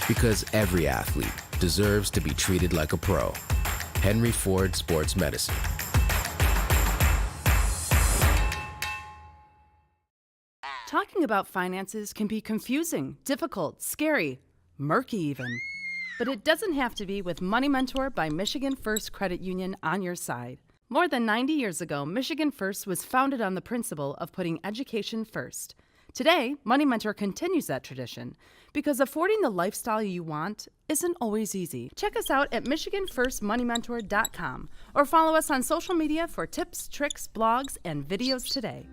Because every athlete deserves to be treated like a pro. Henry Ford Sports Medicine. Talking about finances can be confusing, difficult, scary, murky even. But it doesn't have to be with Money Mentor by Michigan First Credit Union on your side. More than 90 years ago, Michigan First was founded on the principle of putting education first. Today, Money Mentor continues that tradition because affording the lifestyle you want isn't always easy. Check us out at MichiganFirstMoneyMentor.com or follow us on social media for tips, tricks, blogs, and videos today.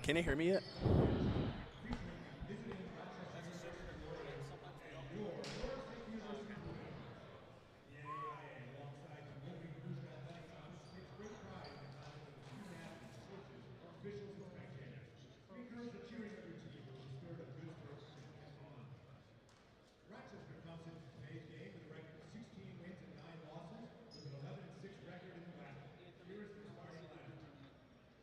Can they hear me yet? Rochester comes into today's game with a record of 16 wins and 9 losses, with an 11-6 record in the WAC. Here is their starting lineup.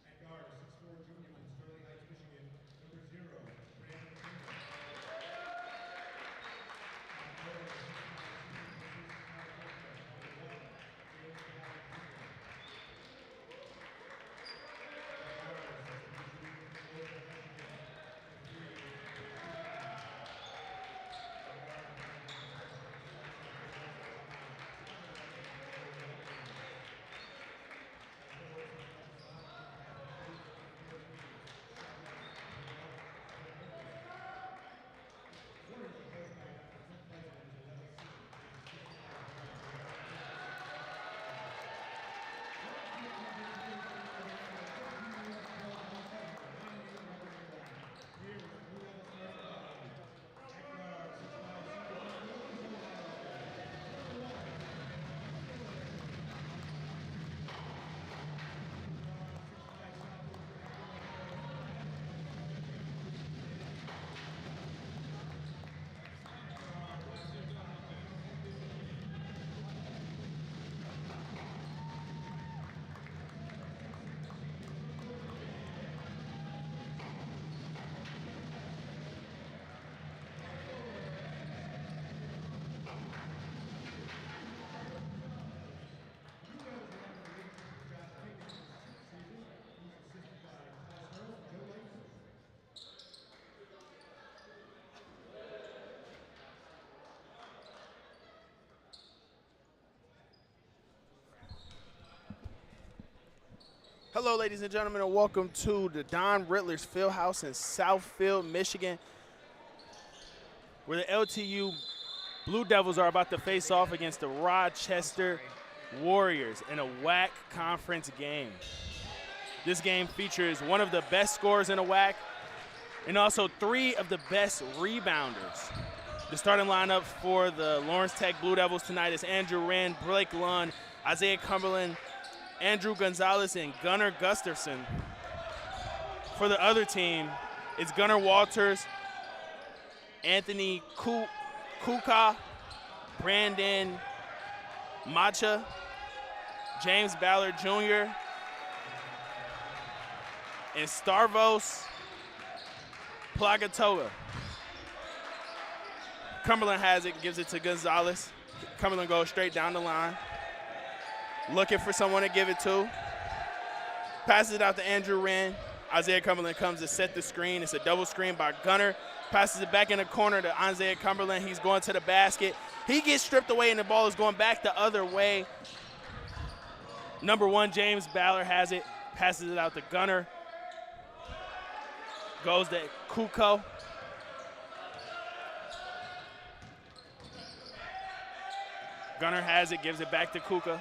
At guard, 6'4" junior from Sterling Heights, Michigan, number 0, Brandon Kimball. At forward, 6'5" number 1, James Ballard Jr. At guard, 6'2" Michigan, Hello, ladies and gentlemen, and welcome to the Don Rittler's Fieldhouse in Southfield, Michigan, where the LTU Blue Devils are about to face off against the Rochester Warriors in a WAC conference game. This game features one of the best scorers in the WAC and also 3 of the best rebounders. The starting lineup for the Lawrence Tech Blue Devils tonight is Andrew Wren, Blake Lund, Isaiah Cumberland, Andrew Gonzalez, and Gunnar Gustafson. For the other team, it's Gunnar Walters, Anthony Kuka, Brandon Macha, James Ballard Jr., and Stavros Plagatoa. Cumberland has it, gives it to Gonzalez. Cumberland goes straight down the line, looking for someone to give it to. Passes it out to Andrew Wren. Isaiah Cumberland comes to set the screen. It's a double screen by Gunnar. Passes it back in the corner to Isaiah Cumberland. He's going to the basket. He gets stripped away, and the ball is going back the other way. Number 1, James Ballard has it. Passes it out to Gunnar. Goes to Kuko. Gunner has it, gives it back to Kuka.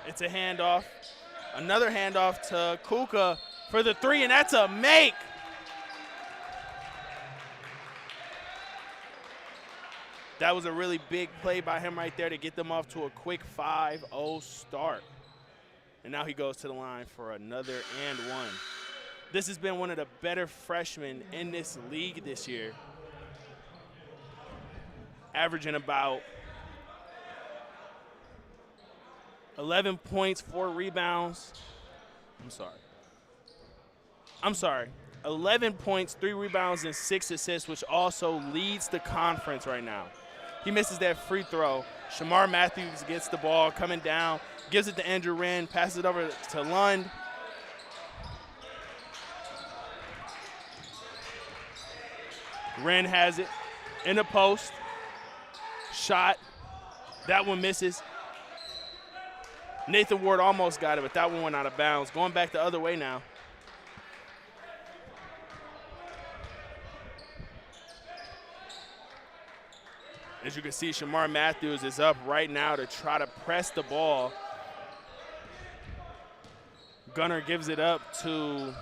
It's a handoff. Another handoff to Kuka for the three, and that's a make. That was a really big play by him right there to get them off to a quick 5-0 start. And now he goes to the line for another and one. This has been one of the better freshmen in this league this year, averaging about 11 points, 4 rebounds. I'm sorry. 11 points, 3 rebounds, and 6 assists, which also leads the conference right now. He misses that free throw. Shamar Matthews gets the ball coming down, gives it to Andrew Wren, passes it over to Lund. Wren has it in the post. Shot. That one misses. Nathan Ward almost got it, but that one went out of bounds. Going back the other way now. As you can see, Shamar Matthews is up right now to try to press the ball. Gunner gives it up to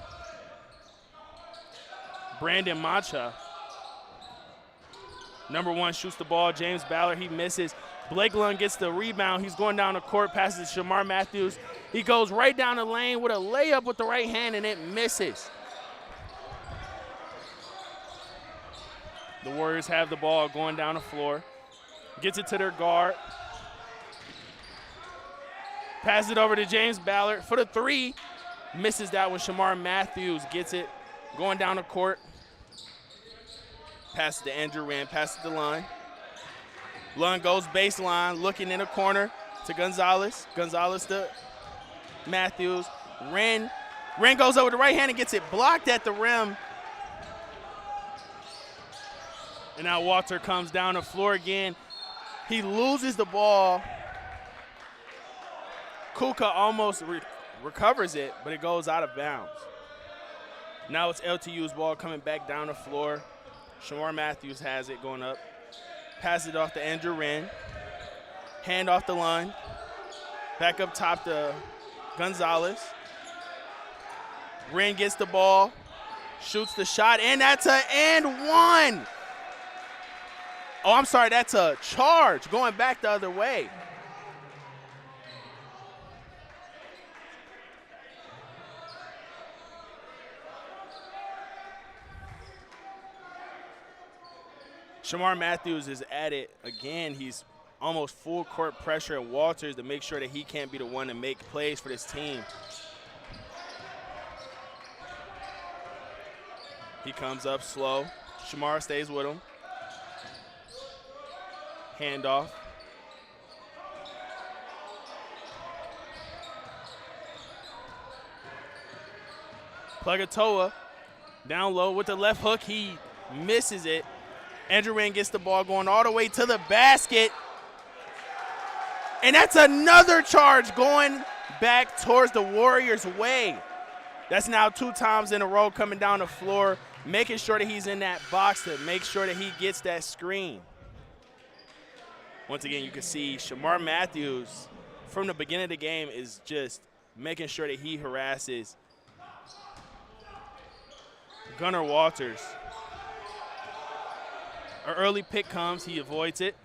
Brandon Macha. Number 1 shoots the ball. James Ballard, he misses. Blake Lund gets the rebound. He's going down the court, passes to Shamar Matthews. He goes right down the lane with a layup with the right hand, and it misses. The Warriors have the ball going down the floor. Gets it to their guard. Passes it over to James Ballard for the 3. Misses that one. Shamar Matthews gets it going down the court. Passes to Andrew Wren, passes to Lund. Lund goes baseline, looking in the corner to Gonzalez. Gonzalez to Matthews. Wren goes over the right hand and gets it blocked at the rim. And now Walter comes down the floor again. He loses the ball. Kuka almost recovers it, but it goes out of bounds. Now it's LTU's ball coming back down the floor. Shamar Matthews has it going up. Pass it off to Andrew Wren. Hand off the line. Back up top to Gonzalez. Wren gets the ball. Shoots the shot, and that's an and one. Oh, I'm sorry, that's a charge going back the other way. Shamar Matthews is at it again. He's almost full court pressure at Walters to make sure that he can't be the one to make plays for this team. He comes up slow. Shamar stays with him. Handoff. Plugatoa down low with the left hook. He misses it. Andrew Wren gets the ball going all the way to the basket. And that's another charge going back towards the Warriors' way. That's now 2 times in a row coming down the floor, making sure that he's in that box to make sure that he gets that screen. Once again, you can see Shamar Matthews from the beginning of the game is just making sure that he harasses Gunnar Walters. An early pick comes, he avoids it.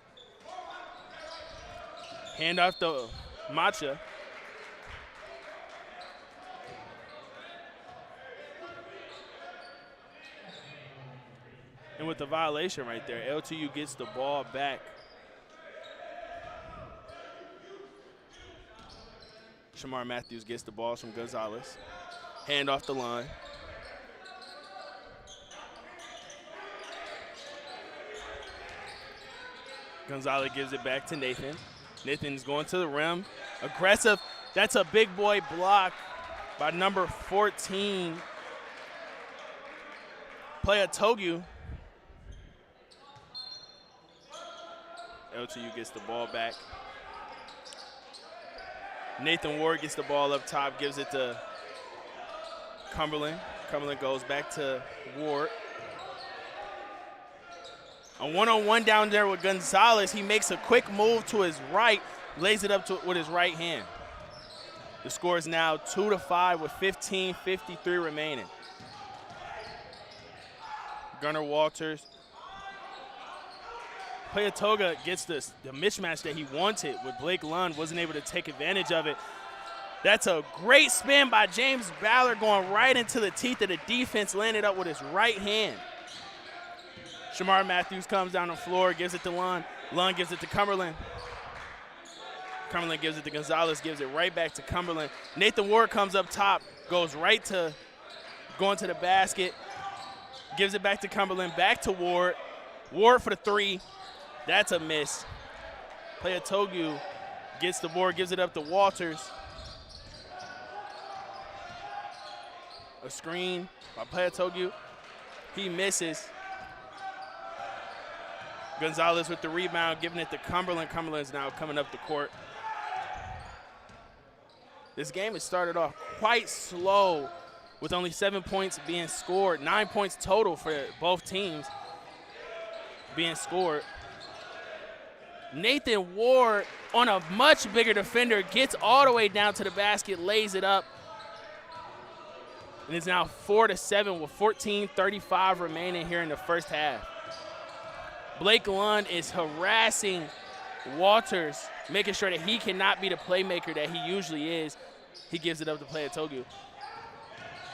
Hand off to Macha. And with the violation right there, LTU gets the ball back. Shamar Matthews gets the ball from Gonzalez. Hand off the line. Gonzalez gives it back to Nathan. Nathan's going to the rim. Aggressive. That's a big boy block by number 14, Playatogu. LTU gets the ball back. Nathan Ward gets the ball up top, gives it to Cumberland. Cumberland goes back to Ward. A one-on-one down there with Gonzalez. He makes a quick move to his right, lays it up with his right hand. The score is now 2-5 with 15:53 remaining. Gunnar Walters. Payatoga gets the mismatch that he wanted with Blake Lund, wasn't able to take advantage of it. That's a great spin by James Ballard going right into the teeth of the defense, landed up with his right hand. Shamar Matthews comes down the floor, gives it to Lund. Lund gives it to Cumberland. Cumberland gives it to Gonzalez, gives it right back to Cumberland. Nathan Ward comes up top, goes right to going to the basket, gives it back to Cumberland, back to Ward. Ward for the three. That's a miss. Payatogu gets the board, gives it up to Walters. A screen by Payatogu. He misses. Gonzalez with the rebound, giving it to Cumberland. Cumberland's now coming up the court. This game has started off quite slow with only 7 points being scored. 9 points total for both teams being scored. Nathan Ward, on a much bigger defender, gets all the way down to the basket, lays it up. And it's now 4-7 with 14:35 remaining here in the first half. Blake Lund is harassing Walters, making sure that he cannot be the playmaker that he usually is. He gives it up to Payatogu.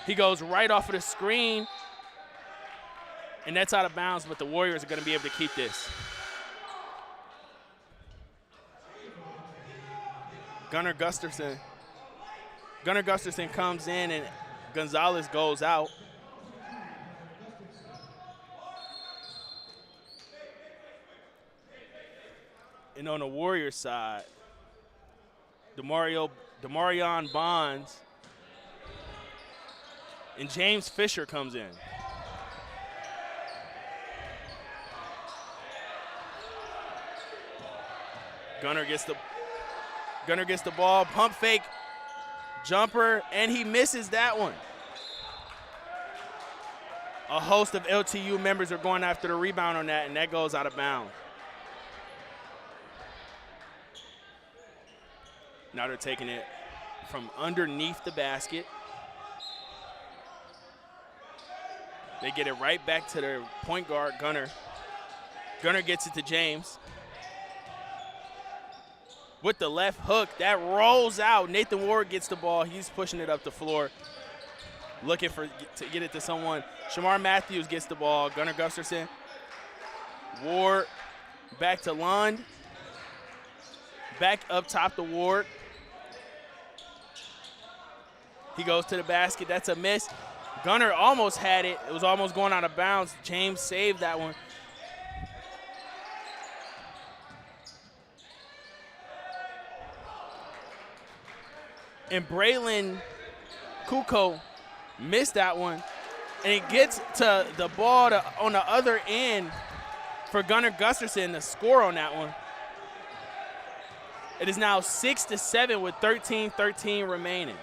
He goes right off of the screen, and that's out of bounds, but the Warriors are going to be able to keep this. Gunnar Gustafson comes in, and Gonzalez goes out. And on the Warriors side, Demarion Bonds and James Fisher comes in. Gunnar gets the ball, pump fake, jumper, and he misses that one. A host of LTU members are going after the rebound on that, and that goes out of bounds. Now they're taking it from underneath the basket. They get it right back to their point guard, Gunnar. Gunnar gets it to James. With the left hook, that rolls out. Nathan Ward gets the ball. He's pushing it up the floor, looking to get it to someone. Shamar Matthews gets the ball. Gunnar Gustafson. Ward back to Lund. Back up top to Ward. He goes to the basket. That's a miss. Gunnar almost had it. It was almost going out of bounds. James saved that one. And Braylon Kukoc missed that one. And it gets to the ball on the other end for Gunnar Gustafson to score on that one. It is now 6-7 with 13:13 remaining.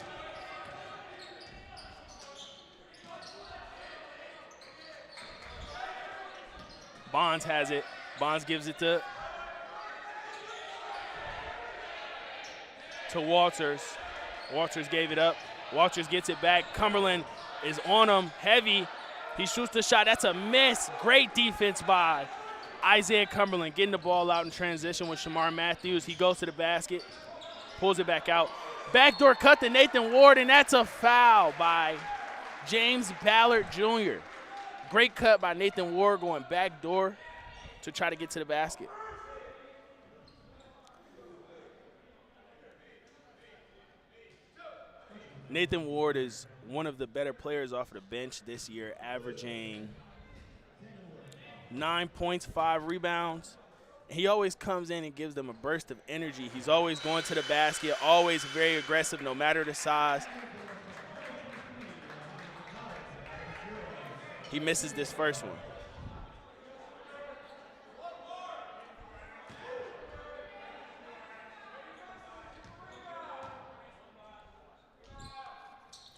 Bonds has it. Bonds gives it to Walters. Walters gave it up. Walters gets it back. Cumberland is on him heavy. He shoots the shot. That's a miss. Great defense by Isaiah Cumberland, getting the ball out in transition with Shamar Matthews. He goes to the basket, pulls it back out. Backdoor cut to Nathan Ward, and that's a foul by James Ballard Jr. Great cut by Nathan Ward going backdoor to try to get to the basket. Nathan Ward is one of the better players off of the bench this year, averaging 9 points, 5 rebounds. He always comes in and gives them a burst of energy. He's always going to the basket, always very aggressive no matter the size. He misses this first one.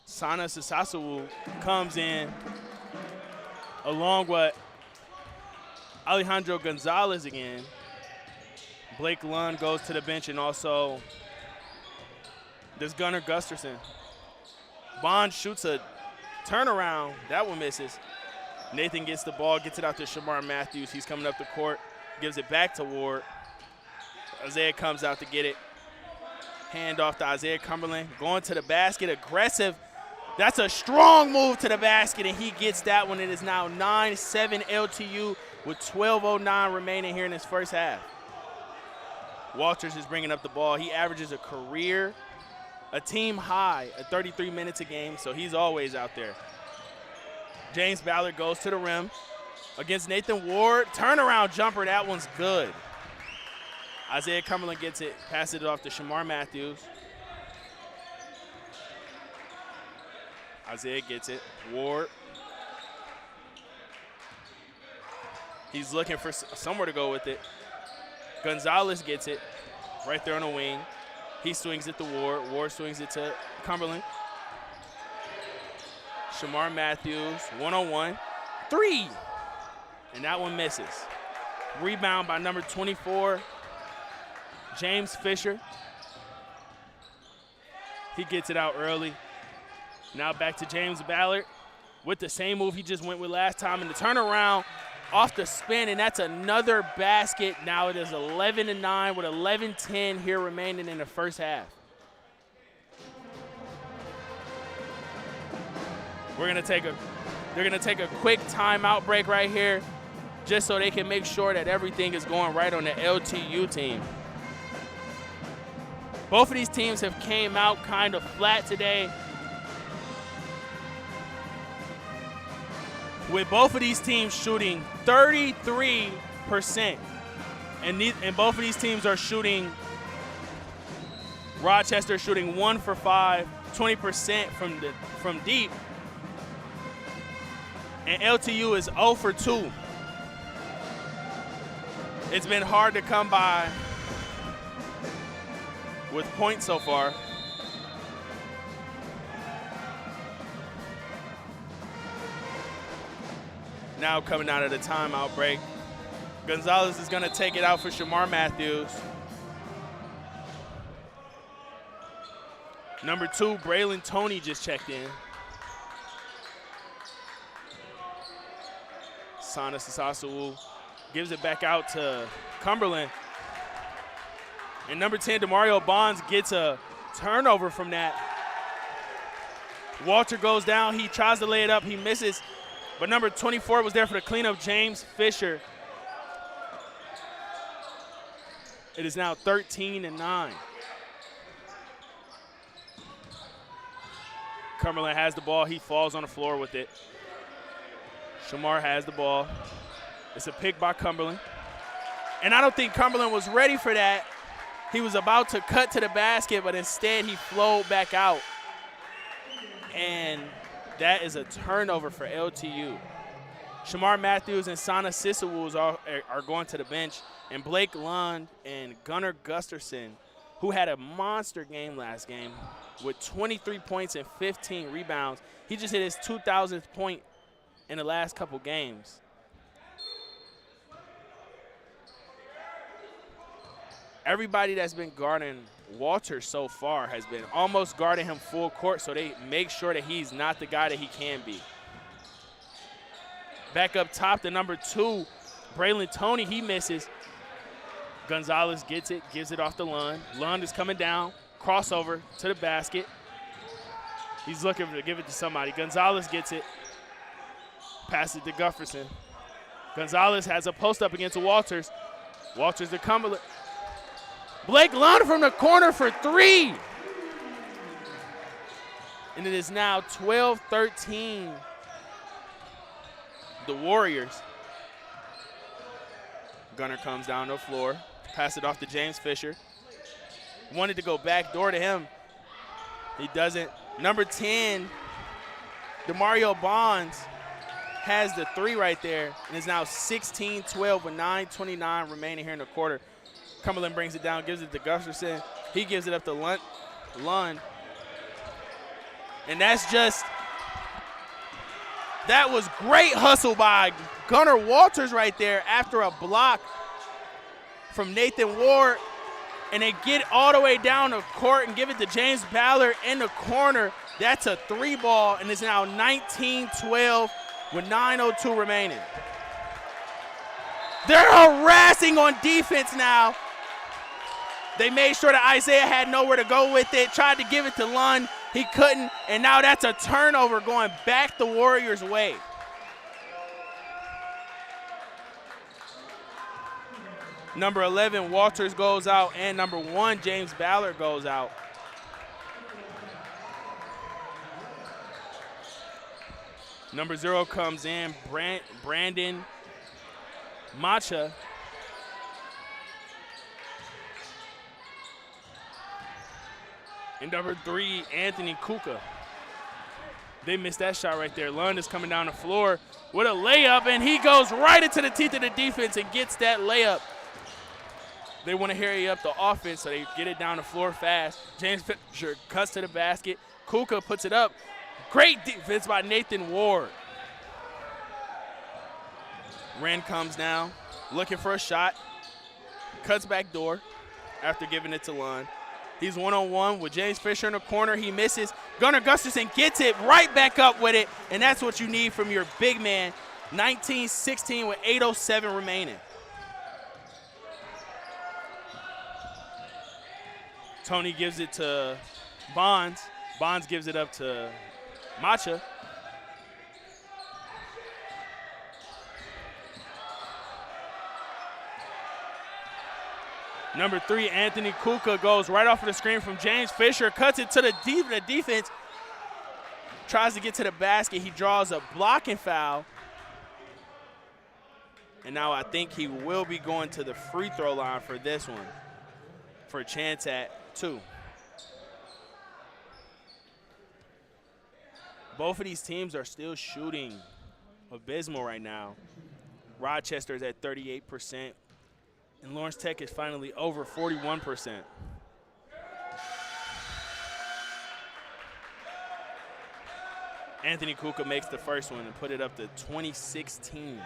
Sana Sasawu comes in along with Alejandro Gonzalez again. Blake Lund goes to the bench, and also there's Gunnar Gusterson. Bond shoots a turnaround. That one misses. Nathan gets the ball, gets it out to Shamar Matthews. He's coming up the court, gives it back to Ward. Isaiah comes out to get it. Hand off to Isaiah Cumberland. Going to the basket, aggressive. That's a strong move to the basket, and he gets that one. It is now 9-7 LTU with 12:09 remaining here in this first half. Walters is bringing up the ball. He averages a team high at 33 minutes a game, so he's always out there. James Ballard goes to the rim against Nathan Ward. Turnaround jumper, that one's good. Isaiah Cumberland gets it, passes it off to Shamar Matthews. Isaiah gets it. Ward. He's looking for somewhere to go with it. Gonzalez gets it right there on the wing. He swings it to Ward. Ward swings it to Cumberland. Shamar Matthews, one-on-one. Three! And that one misses. Rebound by number 24, James Fisher. He gets it out early. Now back to James Ballard with the same move he just went with last time. And the turnaround off the spin, and that's another basket. Now it is 11-9 with 11:10 here remaining in the first half. They're gonna take a quick timeout break right here, just so they can make sure that everything is going right on the LTU team. Both of these teams have came out kind of flat today, with both of these teams shooting 33%. And both of these teams are shooting, Rochester shooting 1 for 5, 20% from deep. And LTU is 0 for 2. It's been hard to come by with points so far. Now coming out of the timeout break, Gonzalez is going to take it out for Shamar Matthews. Number 2, Braylon Toney just checked in. Sana Sasasu gives it back out to Cumberland. And number 10, Demario Bonds gets a turnover from that. Walter goes down. He tries to lay it up. He misses. But number 24 was there for the cleanup, James Fisher. It is now 13-9. Cumberland has the ball. He falls on the floor with it. Shamar has the ball. It's a pick by Cumberland. And I don't think Cumberland was ready for that. He was about to cut to the basket, but instead he flowed back out. And that is a turnover for LTU. Shamar Matthews and Sana Sisawus are going to the bench. And Blake Lund and Gunnar Gusterson, who had a monster game last game with 23 points and 15 rebounds. He just hit his 2,000th point in the last couple games. Everybody that's been guarding Walter so far has been almost guarding him full court, so they make sure that he's not the guy that he can be. Back up top, the number 2, Braylon Toney, he misses. Gonzalez gets it, gives it off to Lund. Lund is coming down, crossover to the basket. He's looking to give it to somebody. Gonzalez gets it, passes it to Gufferson. Gonzalez has a post-up against Walters. Walters to Cumberland. Blake Lund from the corner for 3. And it is now 12-13. The Warriors. Gunner comes down the floor. Pass it off to James Fisher. Wanted to go back door to him. He doesn't. Number 10, Demario Bonds has the 3 right there. And it's now 16-12 with 9:29 remaining here in the quarter. Cumberland brings it down, gives it to Gustafson. He gives it up to Lund. And that's just That was great hustle by Gunnar Walters right there after a block from Nathan Ward. And they get all the way down the court and give it to James Ballard in the corner. That's a 3-ball, and it's now 19-12 with 9:02 remaining. They're harassing on defense now. They made sure that Isaiah had nowhere to go with it, tried to give it to Lund. He couldn't, and now that's a turnover going back the Warriors' way. Number 11, Walters goes out, and number 1, James Ballard goes out. Number 0 comes in, Brandon Macha. And number 3, Anthony Kuka. They missed that shot right there. Lund is coming down the floor with a layup, and he goes right into the teeth of the defense and gets that layup. They want to hurry up the offense, so they get it down the floor fast. James Fisher cuts to the basket. Kuka puts it up. Great defense by Nathan Ward. Wren comes down, looking for a shot. Cuts back door after giving it to Lund. He's one-on-one with James Fisher in the corner. He misses. Gunnar Gustafson gets it right back up with it, and that's what you need from your big man. 19-16 with 8:07 remaining. Tony gives it to Bonds. Bonds gives it up to Macha. Number 3, Anthony Kuka goes right off of the screen from James Fisher, cuts it to the defense, tries to get to the basket. He draws a blocking foul. And now I think he will be going to the free throw line for this one for a chance at 2. Both of these teams are still shooting abysmal right now. Rochester is at 38%, and Lawrence Tech is finally over 41%. Anthony Kuka makes the first one and put it up to 20-16.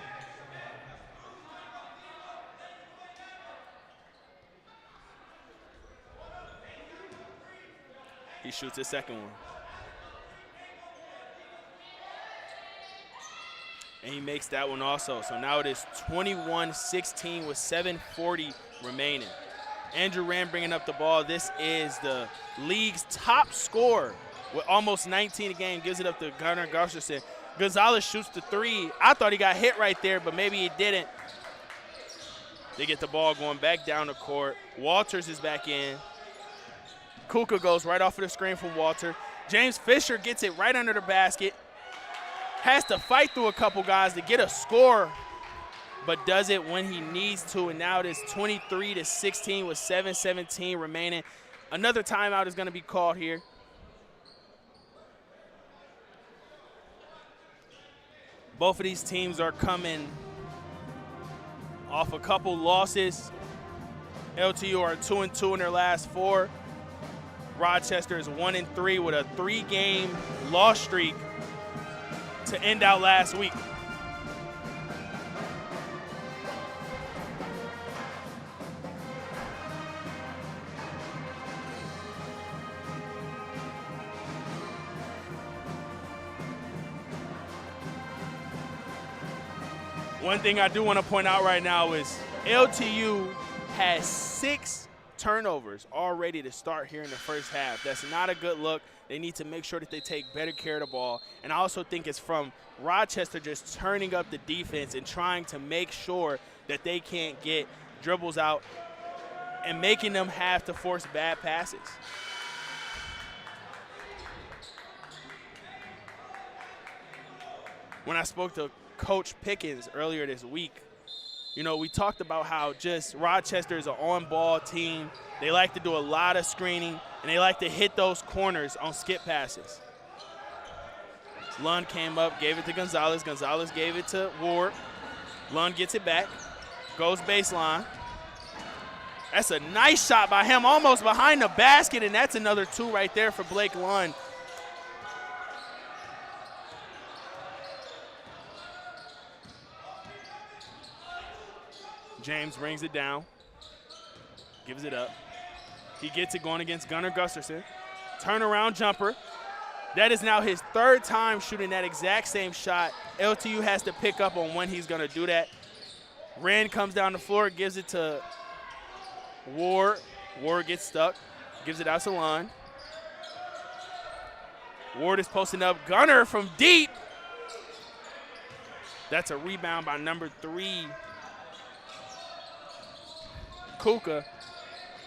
He shoots his second one. And he makes that one also. So now it is 21-16 with 7:40 remaining. Andrew Rand bringing up the ball. This is the league's top scorer with almost 19 a game. Gives it up to Gunnar Gustafson. Gonzalez shoots the 3. I thought he got hit right there, but maybe he didn't. They get the ball going back down the court. Walters is back in. Kuka goes right off of the screen from Walter. James Fisher gets it right under the basket. Has to fight through a couple guys to get a score, but does it when he needs to. And now it is 23-16 with 7:17 remaining. Another timeout is going to be called here. Both of these teams are coming off a couple losses. LTU are 2-2 in their last 4. Rochester is 1-3 with a 3-game loss streak to end out last week. One thing I do want to point out right now is LTU has 6 turnovers already to start here in the first half. That's not a good look. They need to make sure that they take better care of the ball. And I also think it's from Rochester just turning up the defense and trying to make sure that they can't get dribbles out and making them have to force bad passes. When I spoke to Coach Pickens earlier this week, you know, we talked about how just Rochester is an on-ball team. They like to do a lot of screening, and they like to hit those corners on skip passes. Lund came up, gave it to Gonzalez. Gonzalez gave it to Ward. Lund gets it back, goes baseline. That's a nice shot by him, almost behind the basket, and that's another 2 right there for Blake Lund. James brings it down, gives it up. He gets it going against Gunnar Gustafson. Turnaround jumper. That is now his third time shooting that exact same shot. LTU has to pick up on when he's going to do that. Rand comes down the floor, gives it to Ward. Ward gets stuck, gives it out to Lund. Ward is posting up. Gunnar from deep. That's a rebound by number 3, Kuka.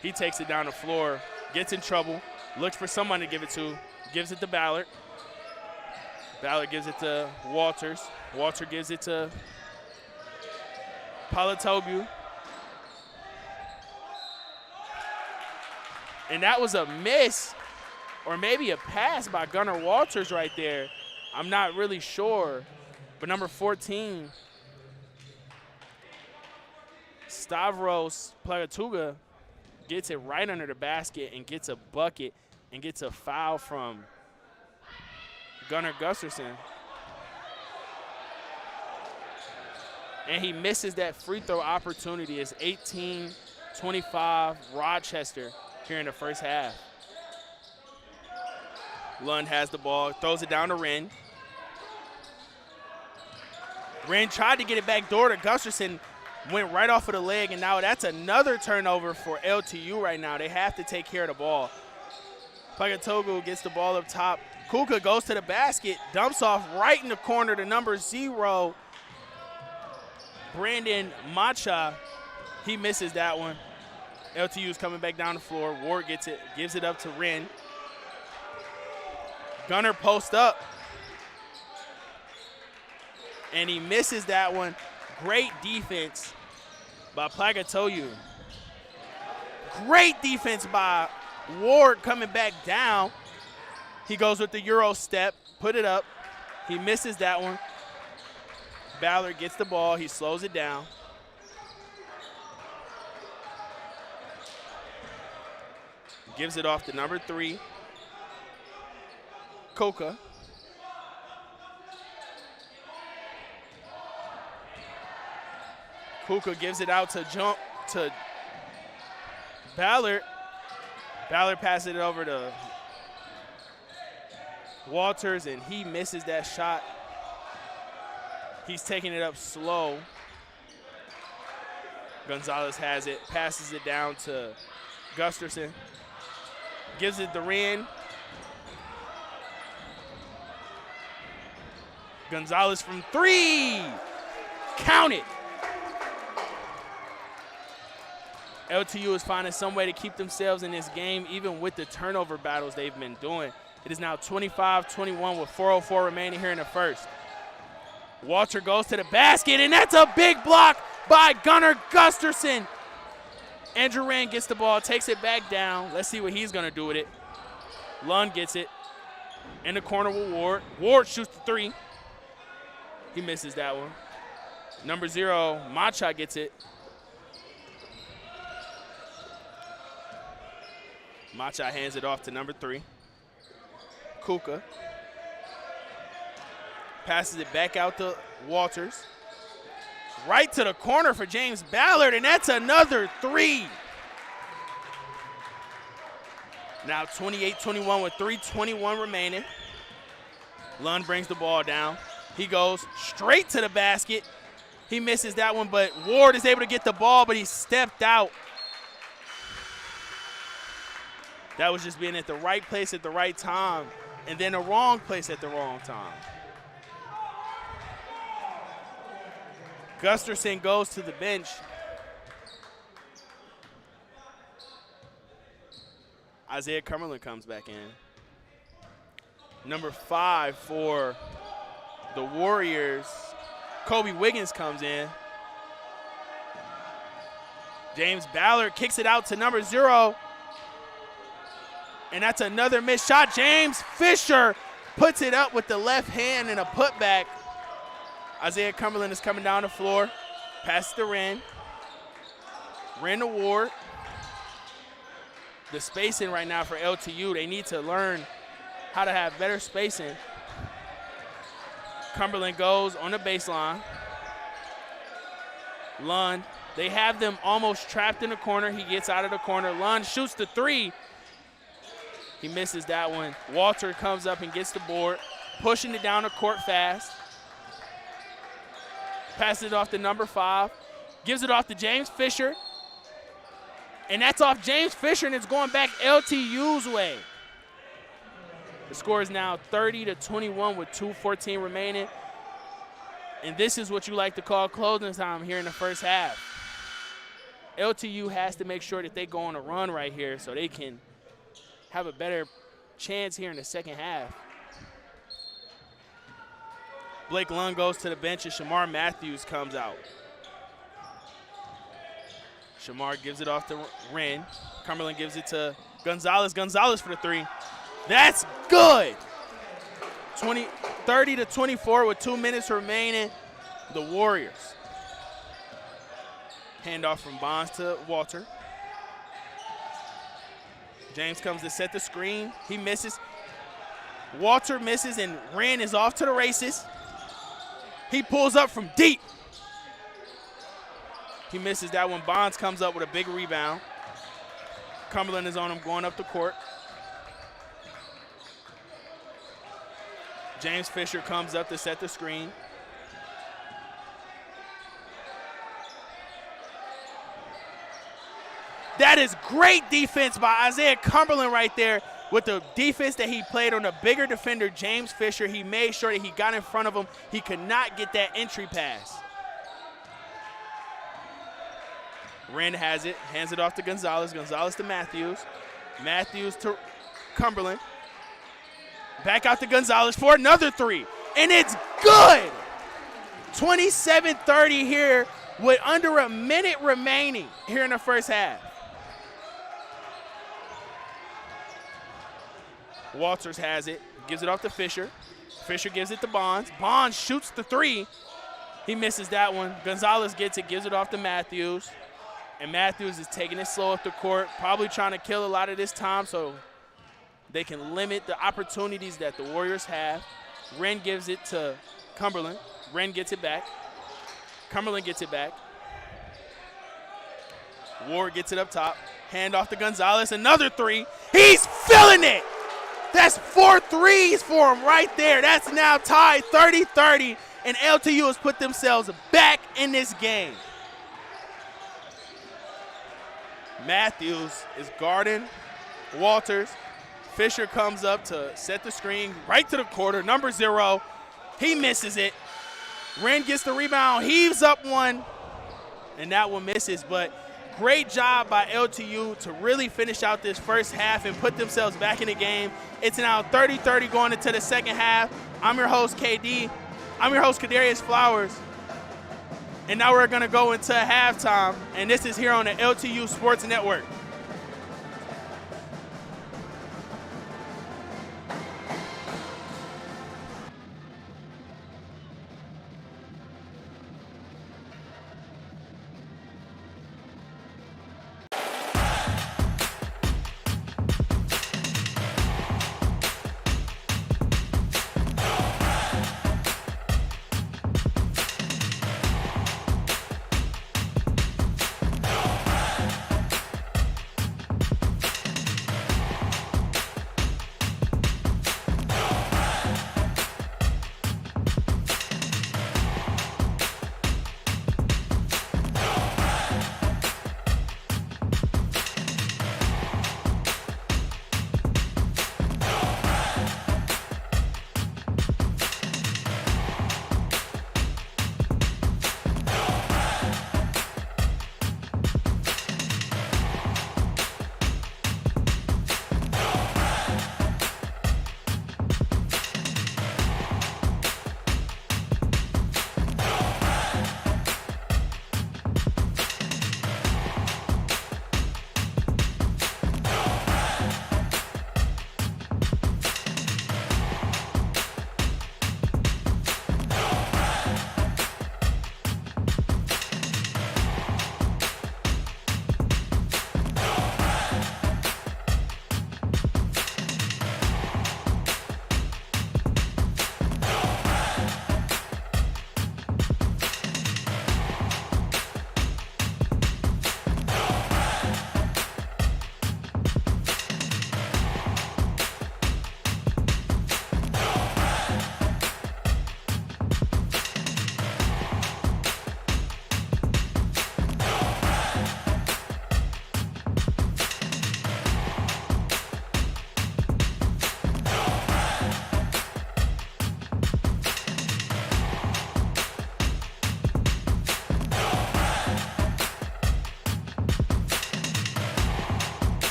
He takes it down the floor, gets in trouble, looks for someone to give it to, gives it to Ballard. Ballard gives it to Walters. Walter gives it to Palatogu. And that was a miss, or maybe a pass by Gunnar Walters right there. I'm not really sure. But number 14, Stavros Plagatuga, gets it right under the basket and gets a bucket and gets a foul from Gunnar Gustafson. And he misses that free throw opportunity. It's 18-25 Rochester here in the first half. Lund has the ball, throws it down to Wren. Wren tried to get it back door to Gustafson, went right off of the leg, and now that's another turnover for LTU right now. They have to take care of the ball. Plagatogu gets the ball up top. Kuka goes to the basket, dumps off right in the corner to number 0, Brandon Macha. He misses that one. LTU is coming back down the floor. Ward gets it, gives it up to Wren. Gunnar post up. And he misses that one. Great defense by Plagatogu. Great defense by Ward coming back down. He goes with the Euro step, put it up. He misses that one. Ballard gets the ball. He slows it down. Gives it off to number 3, Kuka. Kuka gives it out to Ballard. Ballard passes it over to Walters, and he misses that shot. He's taking it up slow. Gonzalez has it, passes it down to Gustafson. Gives it to Wren. Gonzalez from 3. Count it. LTU is finding some way to keep themselves in this game, even with the turnover battles they've been doing. It is now 25-21 with 4:04 remaining here in the first. Walter goes to the basket, and that's a big block by Gunnar Gustafson. Andrew Rand gets the ball, takes it back down. Let's see what he's going to do with it. Lund gets it in the corner with Ward. Ward shoots the 3. He misses that one. Number 0, Macha gets it. Macha hands it off to number 3, Kuka. Passes it back out to Walters. Right to the corner for James Ballard, and that's another 3. Now 28-21 with 3:21 remaining. Lund brings the ball down. He goes straight to the basket. He misses that one, but Ward is able to get the ball, but he stepped out. That was just being at the right place at the right time, and then the wrong place at the wrong time. Gustafson goes to the bench. Isaiah Cumberland comes back in. Number 5 for the Warriors, Kobe Wiggins comes in. James Ballard kicks it out to number 0. And that's another missed shot. James Fisher puts it up with the left hand and a putback. Isaiah Cumberland is coming down the floor. Passes to Wren. Wren to Ward. The spacing right now for LTU, they need to learn how to have better spacing. Cumberland goes on the baseline. Lund They have them almost trapped in the corner. He gets out of the corner. Lund shoots the three. He misses that one. Walter comes up and gets the board, pushing it down the court fast. Passes it off to number 5. Gives it off to James Fisher. And that's off James Fisher, and it's going back LTU's way. The score is now 30-21 with 2:14 remaining. And this is what you like to call closing time here in the first half. LTU has to make sure that they go on a run right here so they can have a better chance here in the second half. Blake Lund goes to the bench, and Shamar Matthews comes out. Shamar gives it off to Wren. Cumberland gives it to Gonzalez. Gonzalez for the three. That's good. 30-24 with 2 minutes remaining. The Warriors. Handoff from Bonds to Walter. James comes to set the screen. He misses. Walter misses, and Wren is off to the races. He pulls up from deep. He misses that one. Bonds comes up with a big rebound. Cumberland is on him going up the court. James Fisher comes up to set the screen. That is great defense by Isaiah Cumberland right there with the defense that he played on the bigger defender, James Fisher. He made sure that he got in front of him. He could not get that entry pass. Wren has it, hands it off to Gonzalez. Gonzalez to Matthews. Matthews to Cumberland. Back out to Gonzalez for another three. And it's good. 27-30 here with under a minute remaining here in the first half. Walters has it, gives it off to Fisher. Fisher gives it to Bonds. Bonds shoots the three. He misses that one. Gonzalez gets it, gives it off to Matthews. And Matthews is taking it slow up the court, probably trying to kill a lot of this time so they can limit the opportunities that the Warriors have. Wren gives it to Cumberland. Wren gets it back. Cumberland gets it back. Ward gets it up top. Hand off to Gonzalez. Another three. He's filling it. That's 4 threes for him right there. That's now tied 30-30, and LTU has put themselves back in this game. Matthews is guarding Walters. Fisher comes up to set the screen right to the quarter. Number 0. He misses it. Wren gets the rebound, heaves up one, and that one misses. But great job by LTU to really finish out this first half and put themselves back in the game. It's now 30-30 going into the second half. I'm your host, KD. I'm your host, Kadarius Flowers. And now we're going to go into halftime, and this is here on the LTU Sports Network.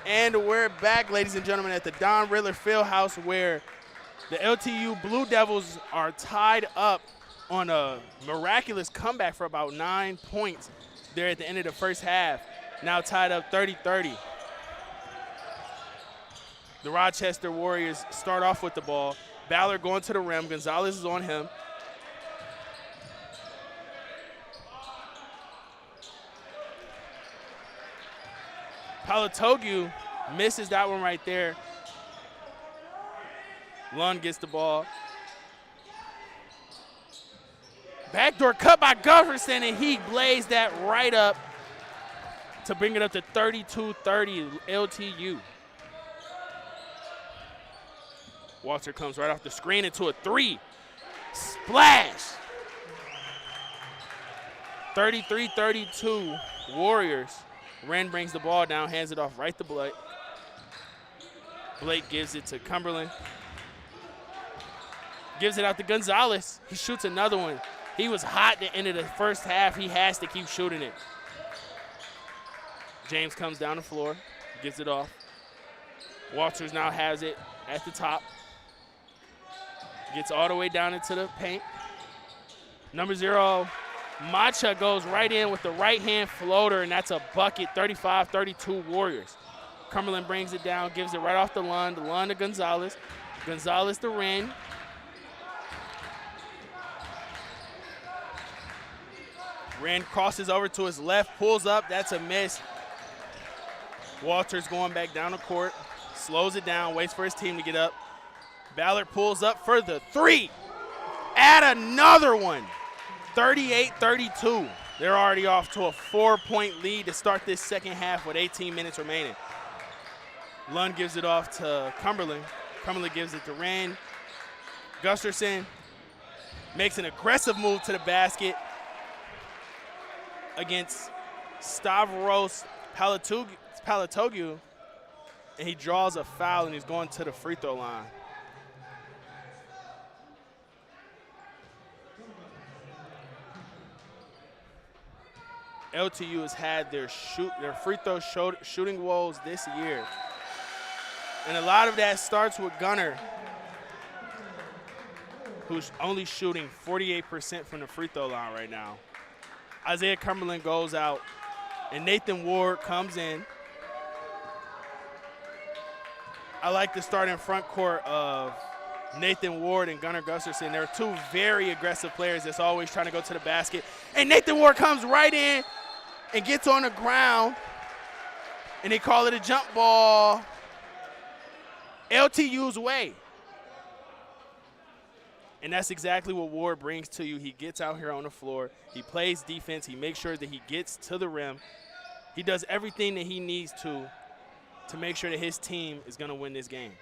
And we're back, ladies and gentlemen, at the Don Riddler Fieldhouse, where the LTU Blue Devils are tied up on a miraculous comeback for about 9 points there at the end of the first half. Now tied up 30-30. The Rochester Warriors start off with the ball. Ballard going to the rim. Gonzalez is on him. Palatogu misses that one right there. Lund gets the ball. Backdoor cut by Gufferson, and he blazed that right up to bring it up to 32-30 LTU. Walter comes right off the screen into a three. Splash! 33-32 Warriors. Wren brings the ball down, hands it off right to Blake. Blake gives it to Cumberland. Gives it out to Gonzalez. He shoots another one. He was hot at the end of the first half. He has to keep shooting it. James comes down the floor, gives it off. Walters now has it at the top. Gets all the way down into the paint. Number 0, Macha goes right in with the right-hand floater, and that's a bucket, 35-32 Warriors. Cumberland brings it down, gives it right off the Lund to Gonzalez. Gonzalez to Wren. Wren crosses over to his left, pulls up, that's a miss. Walters going back down the court, slows it down, waits for his team to get up. Ballard pulls up for the three. Add another one. 38-32. They're already off to a 4-point lead to start this second half with 18 minutes remaining. Lund gives it off to Cumberland. Cumberland gives it to Wren. Gustafson makes an aggressive move to the basket against Stavros Palatogu, and he draws a foul, and he's going to the free throw line. LTU has had their free throw shooting woes this year. And a lot of that starts with Gunner, who's only shooting 48% from the free throw line right now. Isaiah Cumberland goes out, and Nathan Ward comes in. I like the starting front court of Nathan Ward and Gunnar Gustafson. They're two very aggressive players that's always trying to go to the basket. And Nathan Ward comes right in and gets on the ground, and they call it a jump ball LTU's way. And that's exactly what Ward brings to you. He gets out here on the floor. He plays defense. He makes sure that he gets to the rim. He does everything that he needs to make sure that his team is going to win this game.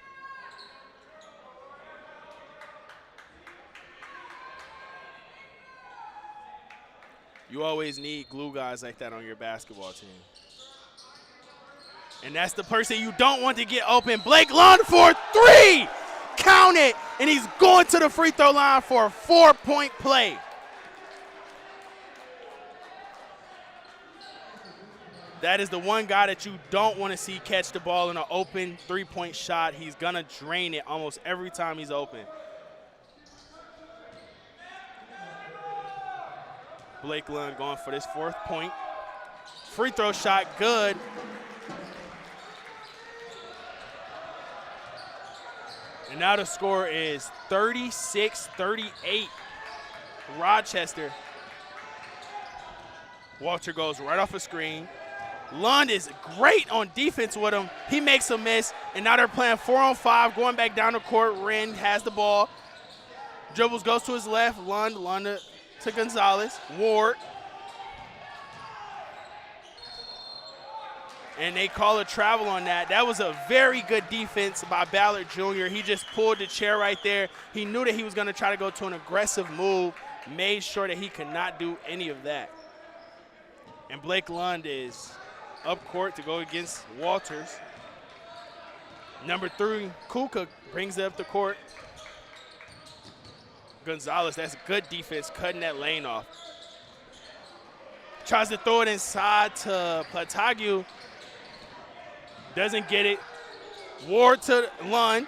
You always need glue guys like that on your basketball team. And that's the person you don't want to get open. Blake Lund for three. Count it. And he's going to the free throw line for a 4-point play. That is the one guy that you don't want to see catch the ball in an open three-point shot. He's going to drain it almost every time he's open. Blake Lund going for this 4th point. Free throw shot, good. And now the score is 36-38, Rochester. Walter goes right off a screen. Lund is great on defense with him. He makes a miss, and now they're playing 4-on-5, going back down the court. Wren has the ball. Dribbles, goes to his left. Lund to Gonzalez. Ward. And they call a travel on that. That was a very good defense by Ballard Jr. He just pulled the chair right there. He knew that he was going to try to go to an aggressive move, made sure that he could not do any of that. And Blake Lund is up court to go against Walters. Number 3, Kuka brings it up the court. Gonzalez, that's good defense, cutting that lane off. Tries to throw it inside to Platagu. Doesn't get it. Ward to Lund.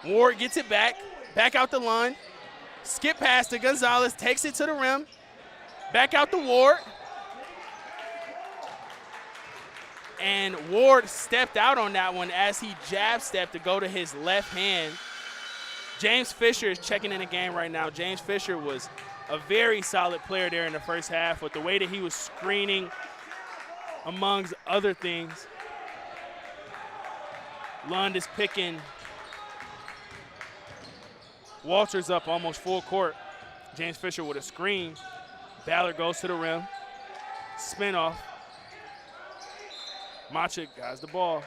Ward gets it back out to Lund. Skip pass to Gonzalez, takes it to the rim. Back out to Ward. And Ward stepped out on that one as he jab stepped to go to his left hand. James Fisher is checking in the game right now. James Fisher was a very solid player there in the first half with the way that he was screening, amongst other things. Lund is picking Walters up almost full court. James Fisher with a screen. Ballard goes to the rim. Spin off. Macha has the ball.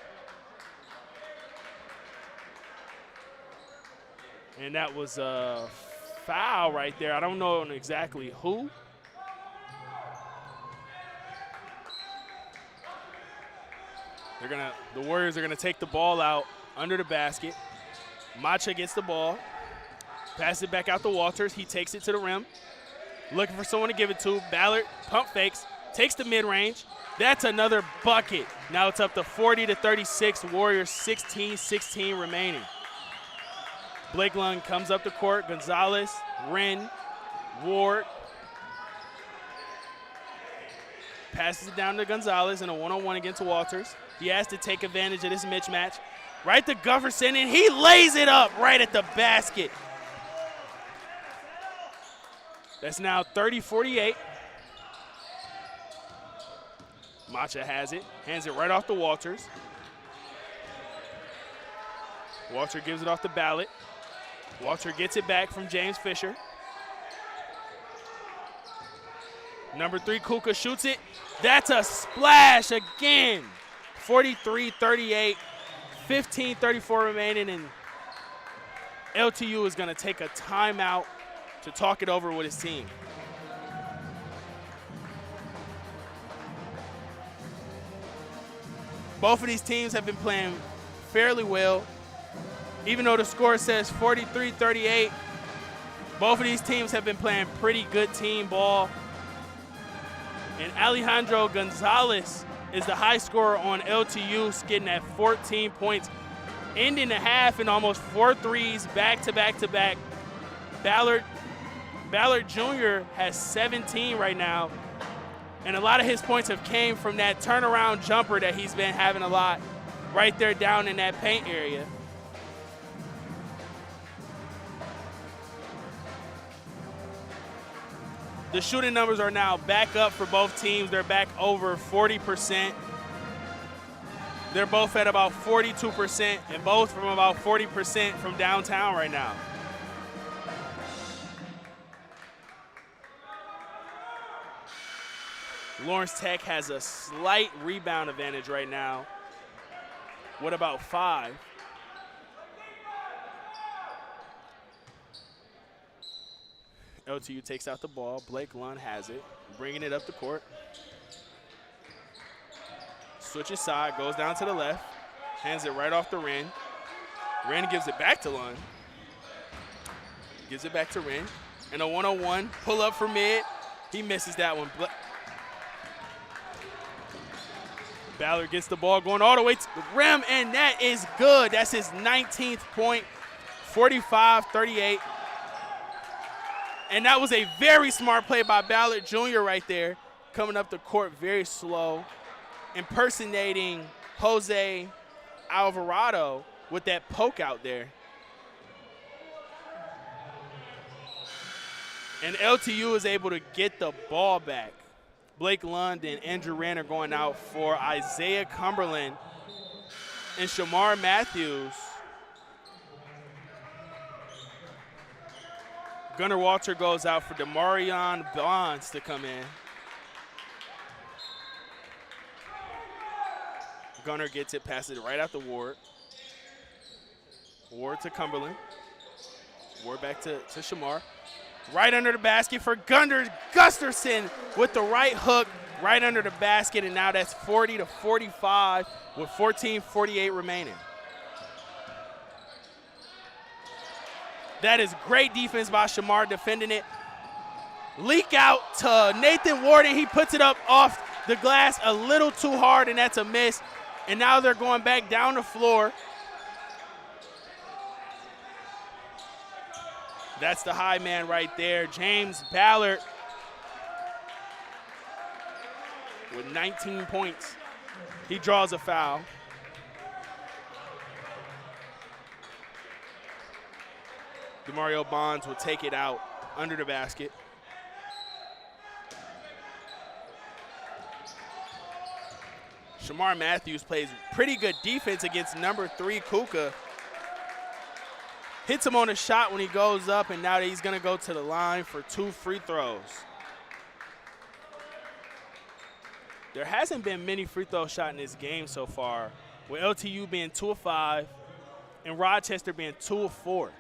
And that was a foul right there. I don't know exactly who. The Warriors are gonna take the ball out under the basket. Macha gets the ball. Pass it back out to Walters. He takes it to the rim. Looking for someone to give it to. Ballard pump fakes. Takes the mid-range. That's another bucket. Now it's up to 40-36. Warriors 16-16 remaining. Blake Lund comes up the court. Gonzalez, Wren, Ward. Passes it down to Gonzalez in a one-on-one against Walters. He has to take advantage of this mismatch. Right to Gufferson, and he lays it up right at the basket. That's now 30-48. Macha has it, hands it right off to Walters. Walter gives it off to Ballard. Walter gets it back from James Fisher. Number 3, Kuka shoots it. That's a splash again. 43-38, 15-34 remaining, and LTU is going to take a timeout to talk it over with his team. Both of these teams have been playing fairly well. Even though the score says 43-38, both of these teams have been playing pretty good team ball. And Alejandro Gonzalez is the high scorer on LTU, getting at 14 points, ending the half in almost 4 threes, back to back to back. Ballard Jr. has 17 right now, and a lot of his points have came from that turnaround jumper that he's been having a lot right there down in that paint area. The shooting numbers are now back up for both teams. They're back over 40%. They're both at about 42%, and both from about 40% from downtown right now. Lawrence Tech has a slight rebound advantage right now. What about 5? LTU takes out the ball. Blake Lund has it, bringing it up the court. Switches side, goes down to the left, hands it right off to Wren. Wren gives it back to Lund. Gives it back to Wren. And a one-on-one, pull up for mid. He misses that one. Ballard gets the ball going all the way to the rim, and that is good. That's his 19th point, 45-38. And that was a very smart play by Ballard Jr. right there, coming up the court very slow, impersonating Jose Alvarado with that poke out there. And LTU is able to get the ball back. Blake Lund and Andrew Wren are going out for Isaiah Cumberland and Shamar Matthews. Gunnar Walter goes out for Demarion Bonds to come in. Gunnar gets it, passes it right out to Ward. Ward to Cumberland. Ward back to Shamar. Right under the basket for Gusterson with the right hook right under the basket, and now that's 40-45 with 14:48 remaining. That is great defense by Shamar defending it. Leak out to Nathan Ward, and he puts it up off the glass a little too hard, and that's a miss. And now they're going back down the floor. That's the high man right there, James Ballard with 19 points. He draws a foul. DeMario Bonds will take it out under the basket. Shamar Matthews plays pretty good defense against number 3 Kuka. Hits him on a shot when he goes up, and now he's going to go to the line for 2 free throws. There hasn't been many free throw shots in this game so far, with LTU being 2 of 5 and Rochester being 2 of 4.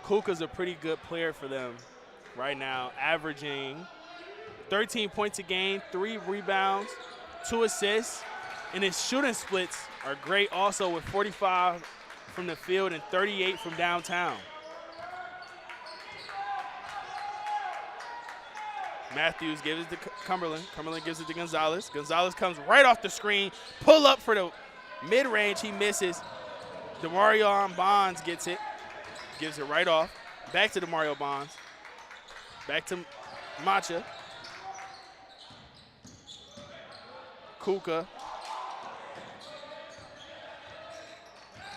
Kuka's a pretty good player for them right now, averaging 13 points a game, 3 rebounds, 2 assists, and his shooting splits are great also with 45 from the field and 38 from downtown. Matthews gives it to Cumberland. Cumberland gives it to Gonzalez. Gonzalez comes right off the screen, pull up for the mid-range, he misses. DeMario Bonds gets it, gives it right off. Back to DeMario Bonds. Back to Macha. Kuka.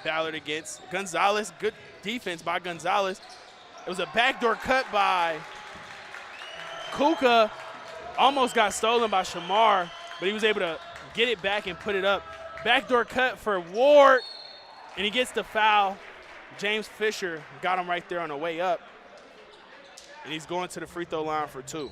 Ballard against Gonzalez. Good defense by Gonzalez. It was a backdoor cut by Kuka. Almost got stolen by Shamar, but he was able to get it back and put it up. Backdoor cut for Ward, and he gets the foul. James Fisher got him right there on the way up, and he's going to the free throw line for 2.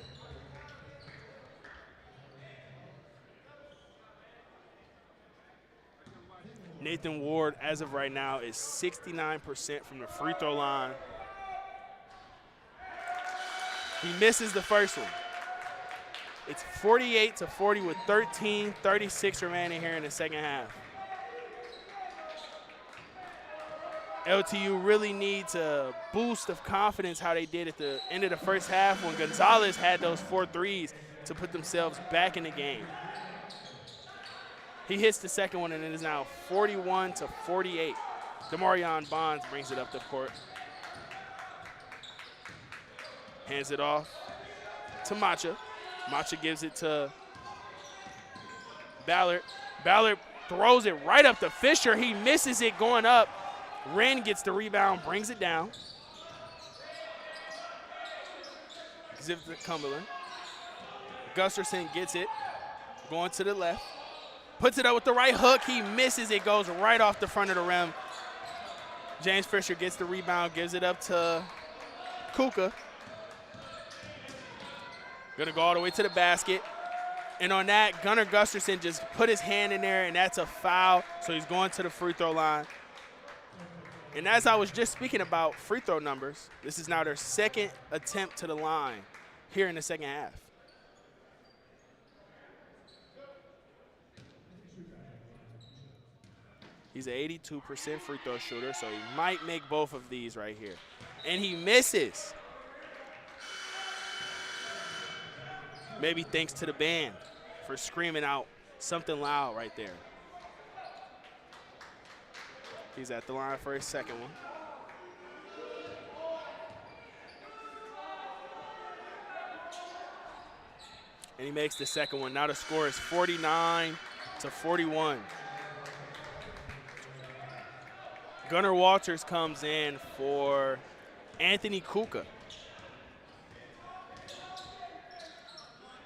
Nathan Ward, as of right now, is 69% from the free throw line. He misses the first one. It's 48-40 with 13:36 remaining here in the second half. LTU really needs a boost of confidence how they did at the end of the first half when Gonzalez had those 4 threes to put themselves back in the game. He hits the second one, and it is now 41-48. DeMario Bonds brings it up the court. Hands it off to Macha. Macha gives it to Ballard. Ballard throws it right up to Fisher. He misses it going up. Wren gets the rebound, brings it down. Gives it to Cumberland. Gusterson gets it, going to the left. Puts it up with the right hook. He misses. It goes right off the front of the rim. James Fisher gets the rebound, gives it up to Kuka. Gonna go all the way to the basket. And on that, Gunnar Gusterson just put his hand in there, and that's a foul. So he's going to the free throw line. And as I was just speaking about free throw numbers, this is now their second attempt to the line here in the second half. He's an 82% free throw shooter, so he might make both of these right here. And he misses. Maybe thanks to the band for screaming out something loud right there. He's at the line for his second one. And he makes the second one. Now the score is 49-41. Gunnar Walters comes in for Anthony Kuka.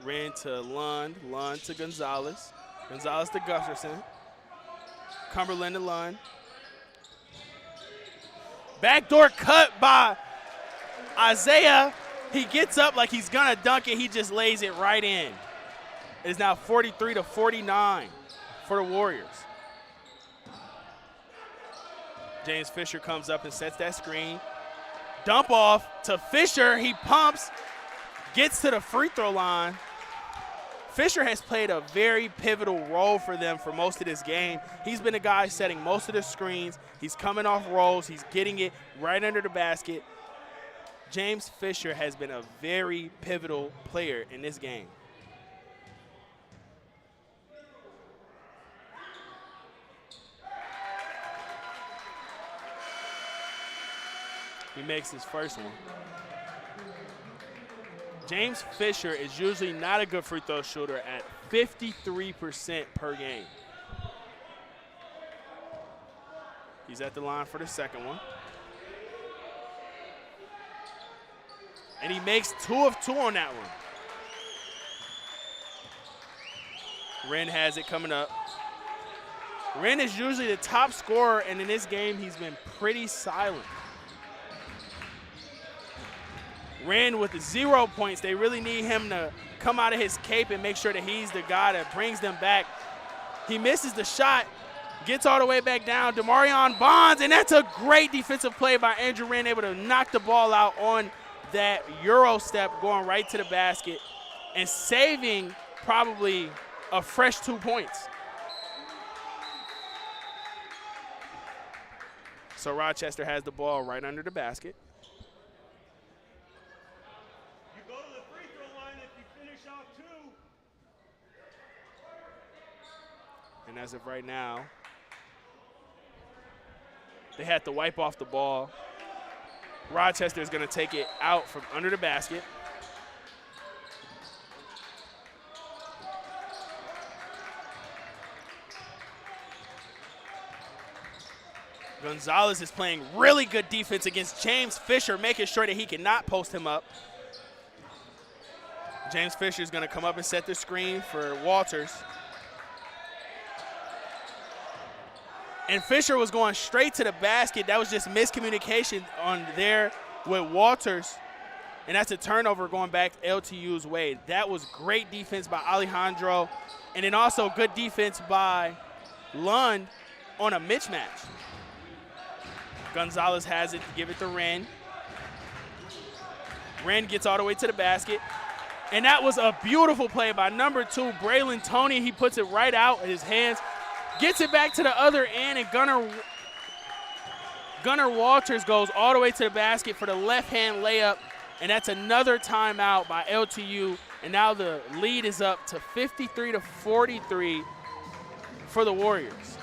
Ran to Lund, Lund to Gonzalez, Gonzalez to Gusterson, Cumberland to Lund. Backdoor cut by Isaiah. He gets up like he's gonna dunk it. He just lays it right in. It is now 43-49 for the Warriors. James Fisher comes up and sets that screen. Dump off to Fisher. He pumps, gets to the free throw line. Fisher has played a very pivotal role for them for most of this game. He's been the guy setting most of the screens. He's coming off rolls. He's getting it right under the basket. James Fisher has been a very pivotal player in this game. He makes his first one. James Fisher is usually not a good free throw shooter at 53% per game. He's at the line for the second one. And he makes 2 of 2 on that one. Wren has it coming up. Wren is usually the top scorer, and in this game, he's been pretty silent. Wren with 0 points. They really need him to come out of his cape and make sure that he's the guy that brings them back. He misses the shot, gets all the way back down. Demarion Bonds, and that's a great defensive play by Andrew Wren, able to knock the ball out on that Euro step, going right to the basket and saving probably a fresh 2 points. So Rochester has the ball right under the basket. You go to the free throw line if you finish off 2. And as of right now, they had to wipe off the ball. Rochester is going to take it out from under the basket. Gonzalez is playing really good defense against James Fisher, making sure that he cannot post him up. James Fisher is going to come up and set the screen for Walters. And Fisher was going straight to the basket. That was just miscommunication on there with Walters. And that's a turnover going back LTU's way. That was great defense by Alejandro. And then also good defense by Lund on a mismatch. Gonzalez has it, give it to Wren. Wren gets all the way to the basket. And that was a beautiful play by number 2, Braylon Toney. He puts it right out in his hands. Gets it back to the other end, and Gunnar Walters goes all the way to the basket for the left-hand layup, and that's another timeout by LTU, and now the lead is up to 53-43 for the Warriors.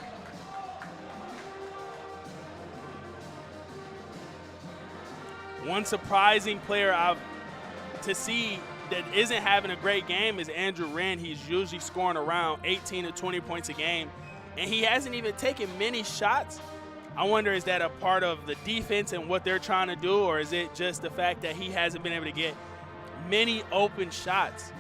One surprising player to see that isn't having a great game is Andrew Wren. He's usually scoring around 18 to 20 points a game. And he hasn't even taken many shots. I wonder, is that a part of the defense and what they're trying to do, or is it just the fact that he hasn't been able to get many open shots?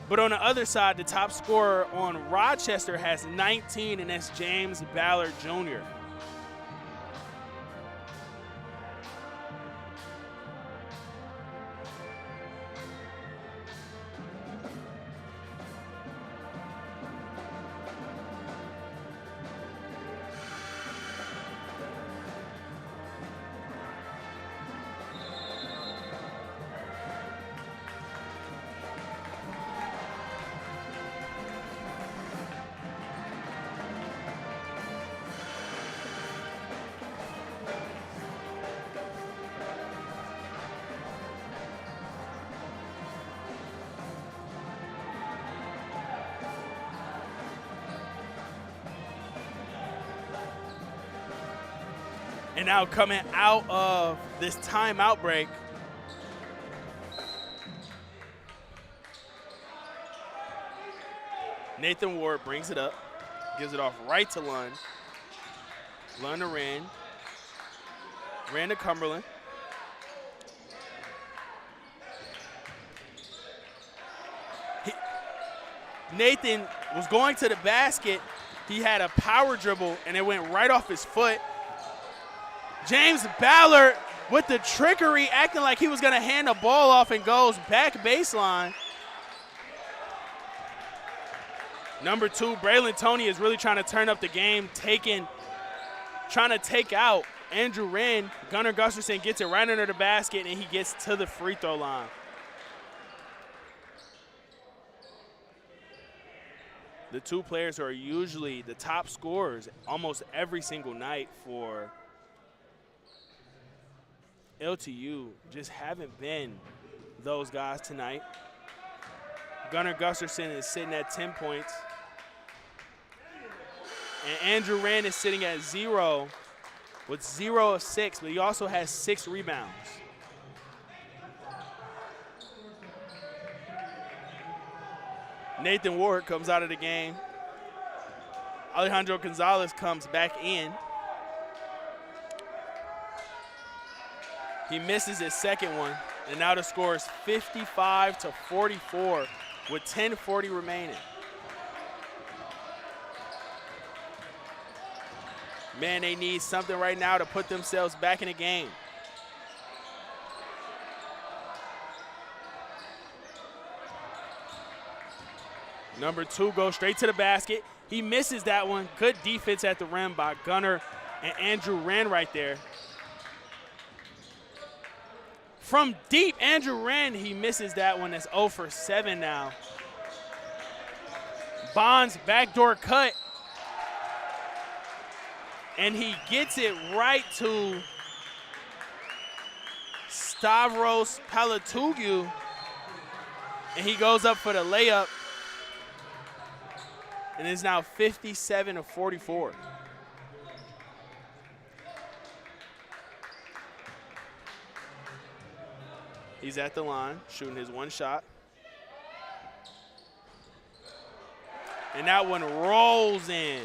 But on the other side, the top scorer on Rochester has 19, and that's James Ballard Jr. And now coming out of this timeout break, Nathan Ward brings it up, gives it off right to Lund. Lund to Wren. Wren to Cumberland. Nathan was going to the basket. He had a power dribble, and it went right off his foot. James Ballard with the trickery, acting like he was going to hand the ball off, and goes back baseline. Number 2, Braylon Toney is really trying to turn up the game, trying to take out Andrew Wren. Gunnar Gustafson gets it right under the basket, and he gets to the free throw line. The 2 players who are usually the top scorers almost every single night for LTU just haven't been those guys tonight. Gunnar Gustafson is sitting at 10 points. And Andrew Rand is sitting at 0 with 0 of 6, but he also has 6 rebounds. Nathan Ward comes out of the game. Alejandro Gonzalez comes back in. He misses his second one, and now the score is 55-44 with 10:40 remaining. Man, they need something right now to put themselves back in the game. Number 2 goes straight to the basket. He misses that one. Good defense at the rim by Gunnar and Andrew Rand right there. From deep, Andrew Rand, he misses that one. That's 0 for 7 now. Bonds backdoor cut. And he gets it right to Stavros Palatougou. And he goes up for the layup. And it's now 57-44. He's at the line, shooting his one shot. And that one rolls in.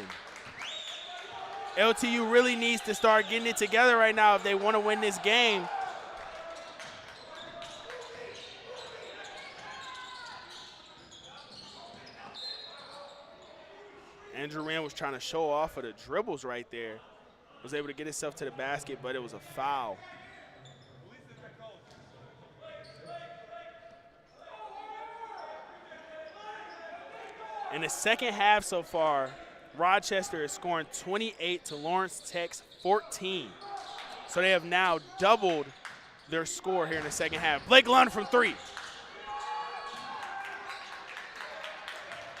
LTU really needs to start getting it together right now if they want to win this game. Andrew Rand was trying to show off for the dribbles right there. Was able to get himself to the basket, but it was a foul. In the second half so far, Rochester is scoring 28 to Lawrence Tech's 14. So they have now doubled their score here in the second half. Blake Lund from 3.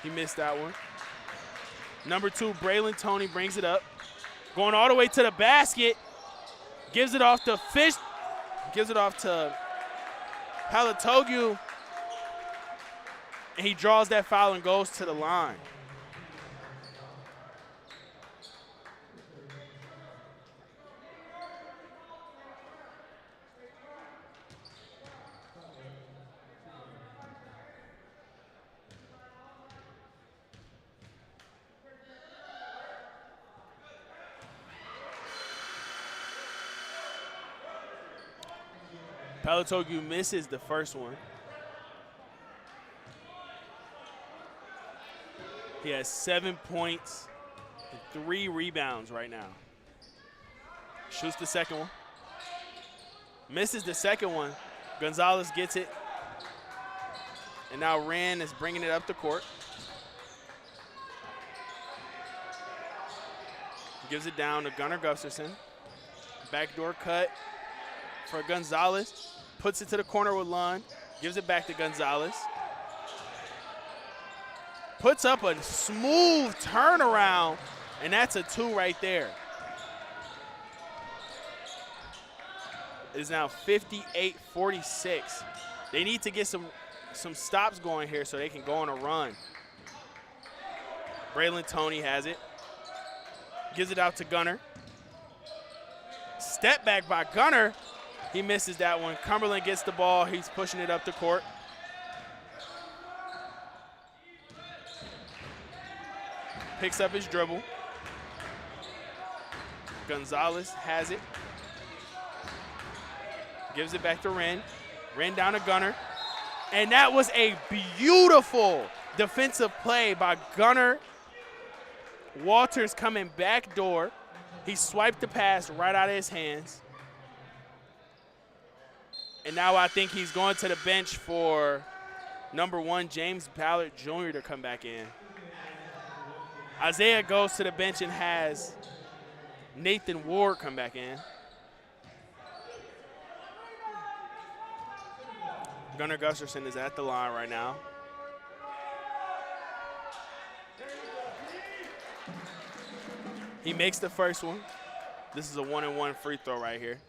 He missed that one. Number 2, Braylon Toney brings it up. Going all the way to the basket. Gives it off to Fish. Gives it off to Palatougou. And he draws that foul and goes to the line. Palatougou misses the first one. He has 7 points and 3 rebounds right now. Shoots the second one. Misses the second one. Gonzalez gets it. And now Rand is bringing it up the court. Gives it down to Gunnar Gustafson. Backdoor cut for Gonzalez. Puts it to the corner with Lund. Gives it back to Gonzalez. Puts up a smooth turnaround, and that's a 2 right there. It is now 58-46. They need to get some stops going here so they can go on a run. Braylon Toney has it. Gives it out to Gunnar. Step back by Gunnar. He misses that one. Cumberland gets the ball. He's pushing it up the court. Picks up his dribble. Gonzalez has it. Gives it back to Wren. Wren down to Gunnar. And that was a beautiful defensive play by Gunnar. Walters coming back door. He swiped the pass right out of his hands. And now I think he's going to the bench for number 1, James Ballard Jr. to come back in. Isaiah goes to the bench and has Nathan Ward come back in. Gunnar Gustafson is at the line right now. He makes the first one. This is a 1-and-1 free throw right here.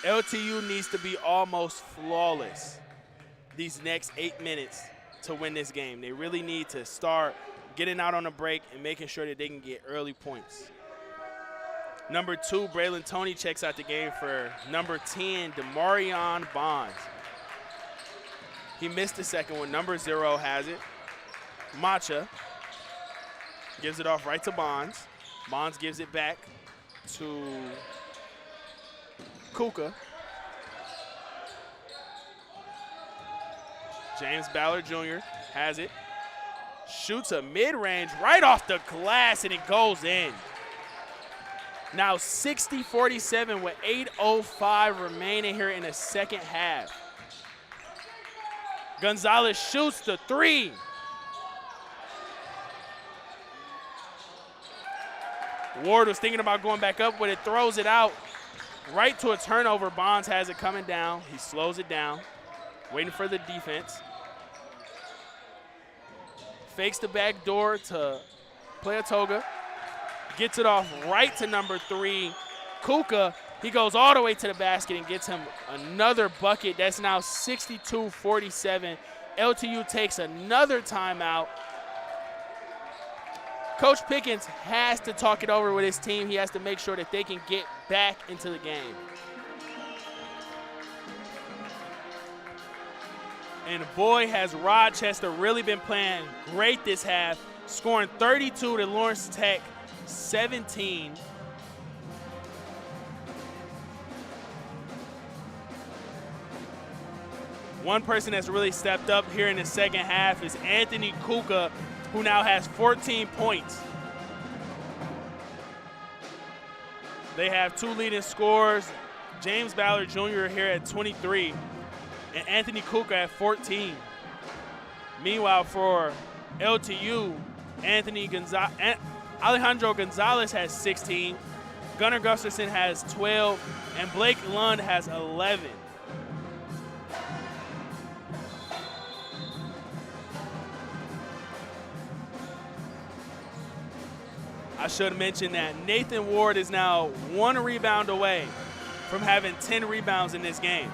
LTU needs to be almost flawless these next 8 minutes to win this game. They really need to start getting out on a break and making sure that they can get early points. Number 2, Braylon Toney checks out the game for number 10, Demarion Bonds. He missed the second one. Number 0 has it. Macha gives it off right to Bonds. Bonds gives it back to Kuka. James Ballard Jr. has it. Shoots a mid-range right off the glass, and it goes in. Now 60-47 with 8:05 remaining here in the second half. Gonzalez shoots the 3. Ward was thinking about going back up with it, throws it out right to a turnover. Bonds has it coming down. He slows it down, waiting for the defense. Fakes the back door to Playatoga. Gets it off right to number 3, Kuka. He goes all the way to the basket and gets him another bucket. That's now 62-47. LTU takes another timeout. Coach Pickens has to talk it over with his team. He has to make sure that they can get back into the game. And boy, has Rochester really been playing great this half, scoring 32 to Lawrence Tech 17. One person that's really stepped up here in the second half is Anthony Kuka, who now has 14 points. They have 2 leading scorers, James Ballard Jr. here at 23, and Anthony Kuka at 14. Meanwhile, for LTU, Alejandro Gonzalez has 16, Gunnar Gustafson has 12, and Blake Lund has 11. I should mention that Nathan Ward is now 1 rebound away from having 10 rebounds in this game.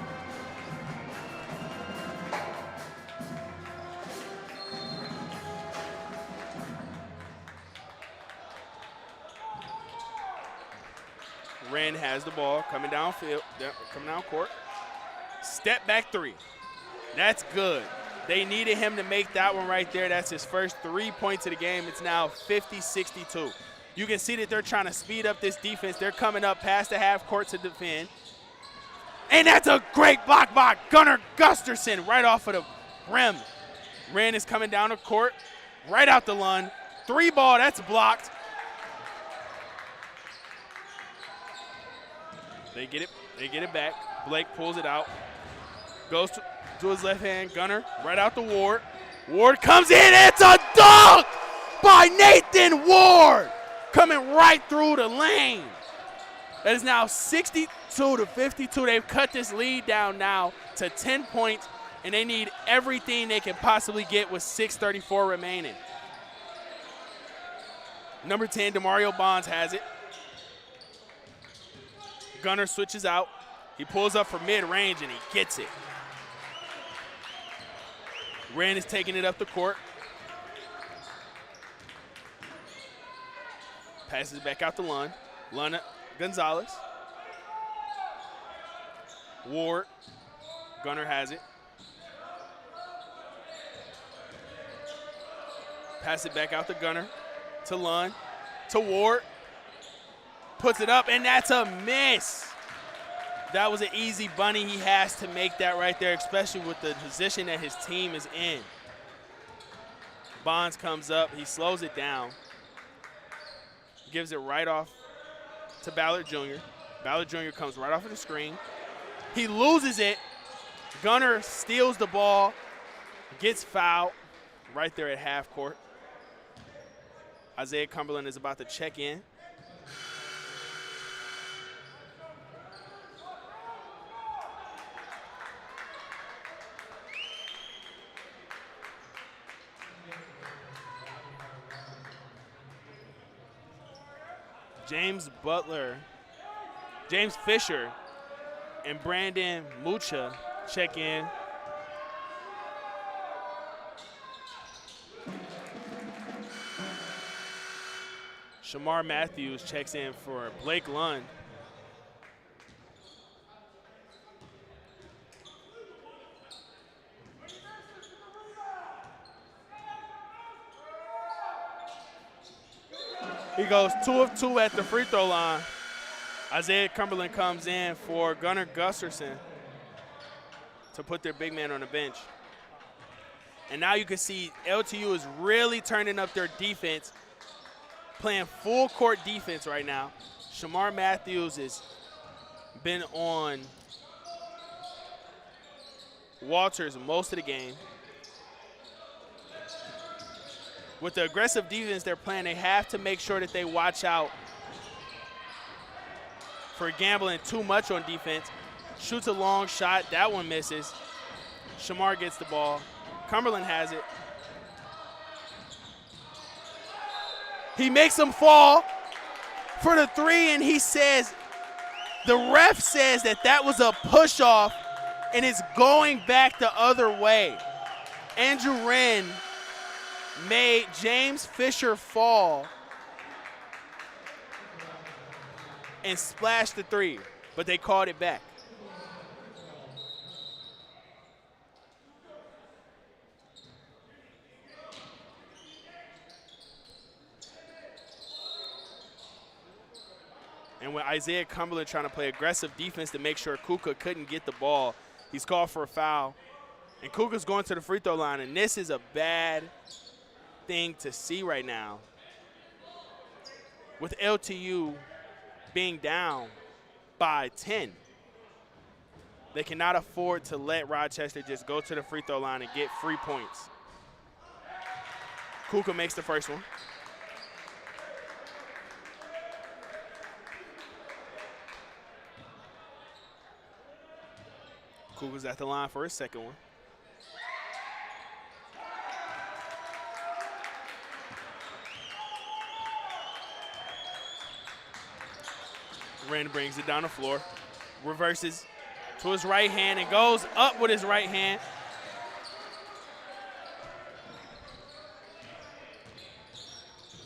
Wren has the ball coming downfield, coming down court. Step back 3. That's good. They needed him to make that one right there. That's his first 3 points of the game. It's now 50-62. You can see that they're trying to speed up this defense. They're coming up past the half court to defend. And that's a great block by Gunnar Gustafson right off of the rim. Wren is coming down the court, right out the Lund. 3 ball, that's blocked. They get it back. Blake pulls it out. Goes to his left hand. Gunnar right out to Ward. Ward comes in. It's a dunk by Nathan Ward, coming right through the lane. That is now 62-52. They've cut this lead down now to 10 points, and they need everything they can possibly get with 6:34 remaining. Number 10, Demario Bonds has it. Gunnar switches out. He pulls up for mid-range, and he gets it. Wren is taking it up the court. Passes back out to Lund. Lund, Gonzalez. Ward. Gunnar has it. Pass it back out to Gunnar. To Lund. To Ward. Puts it up, and that's a miss. That was an easy bunny. He has to make that right there, especially with the position that his team is in. Bonds comes up. He slows it down. Gives it right off to Ballard Jr. Ballard Jr. comes right off of the screen. He loses it. Gunnar steals the ball, gets fouled right there at half court. Isaiah Cumberland is about to check in. James Fisher and Brandon Mucha check in. Shamar Matthews checks in for Blake Lund. He goes 2 of 2 at the free throw line. Isaiah Cumberland comes in for Gunnar Gustafson to put their big man on the bench. And now you can see LTU is really turning up their defense, playing full court defense right now. Shamar Matthews has been on Walters most of the game. With the aggressive defense they're playing, they have to make sure that they watch out for gambling too much on defense. Shoots a long shot. That one misses. Shamar gets the ball. Cumberland has it. He makes him fall for the 3, and he says, the ref says that was a push-off, and it's going back the other way. Andrew Wren made James Fisher fall and splashed the 3, but they called it back. And with Isaiah Cumberland trying to play aggressive defense to make sure Kuka couldn't get the ball, he's called for a foul. And Kuka's going to the free throw line, and this is a bad thing to see right now. With LTU being down by 10, they cannot afford to let Rochester just go to the free throw line and get free points. Kuka makes the first one. Kuka's at the line for his second one. Wren brings it down the floor, reverses to his right hand and goes up with his right hand.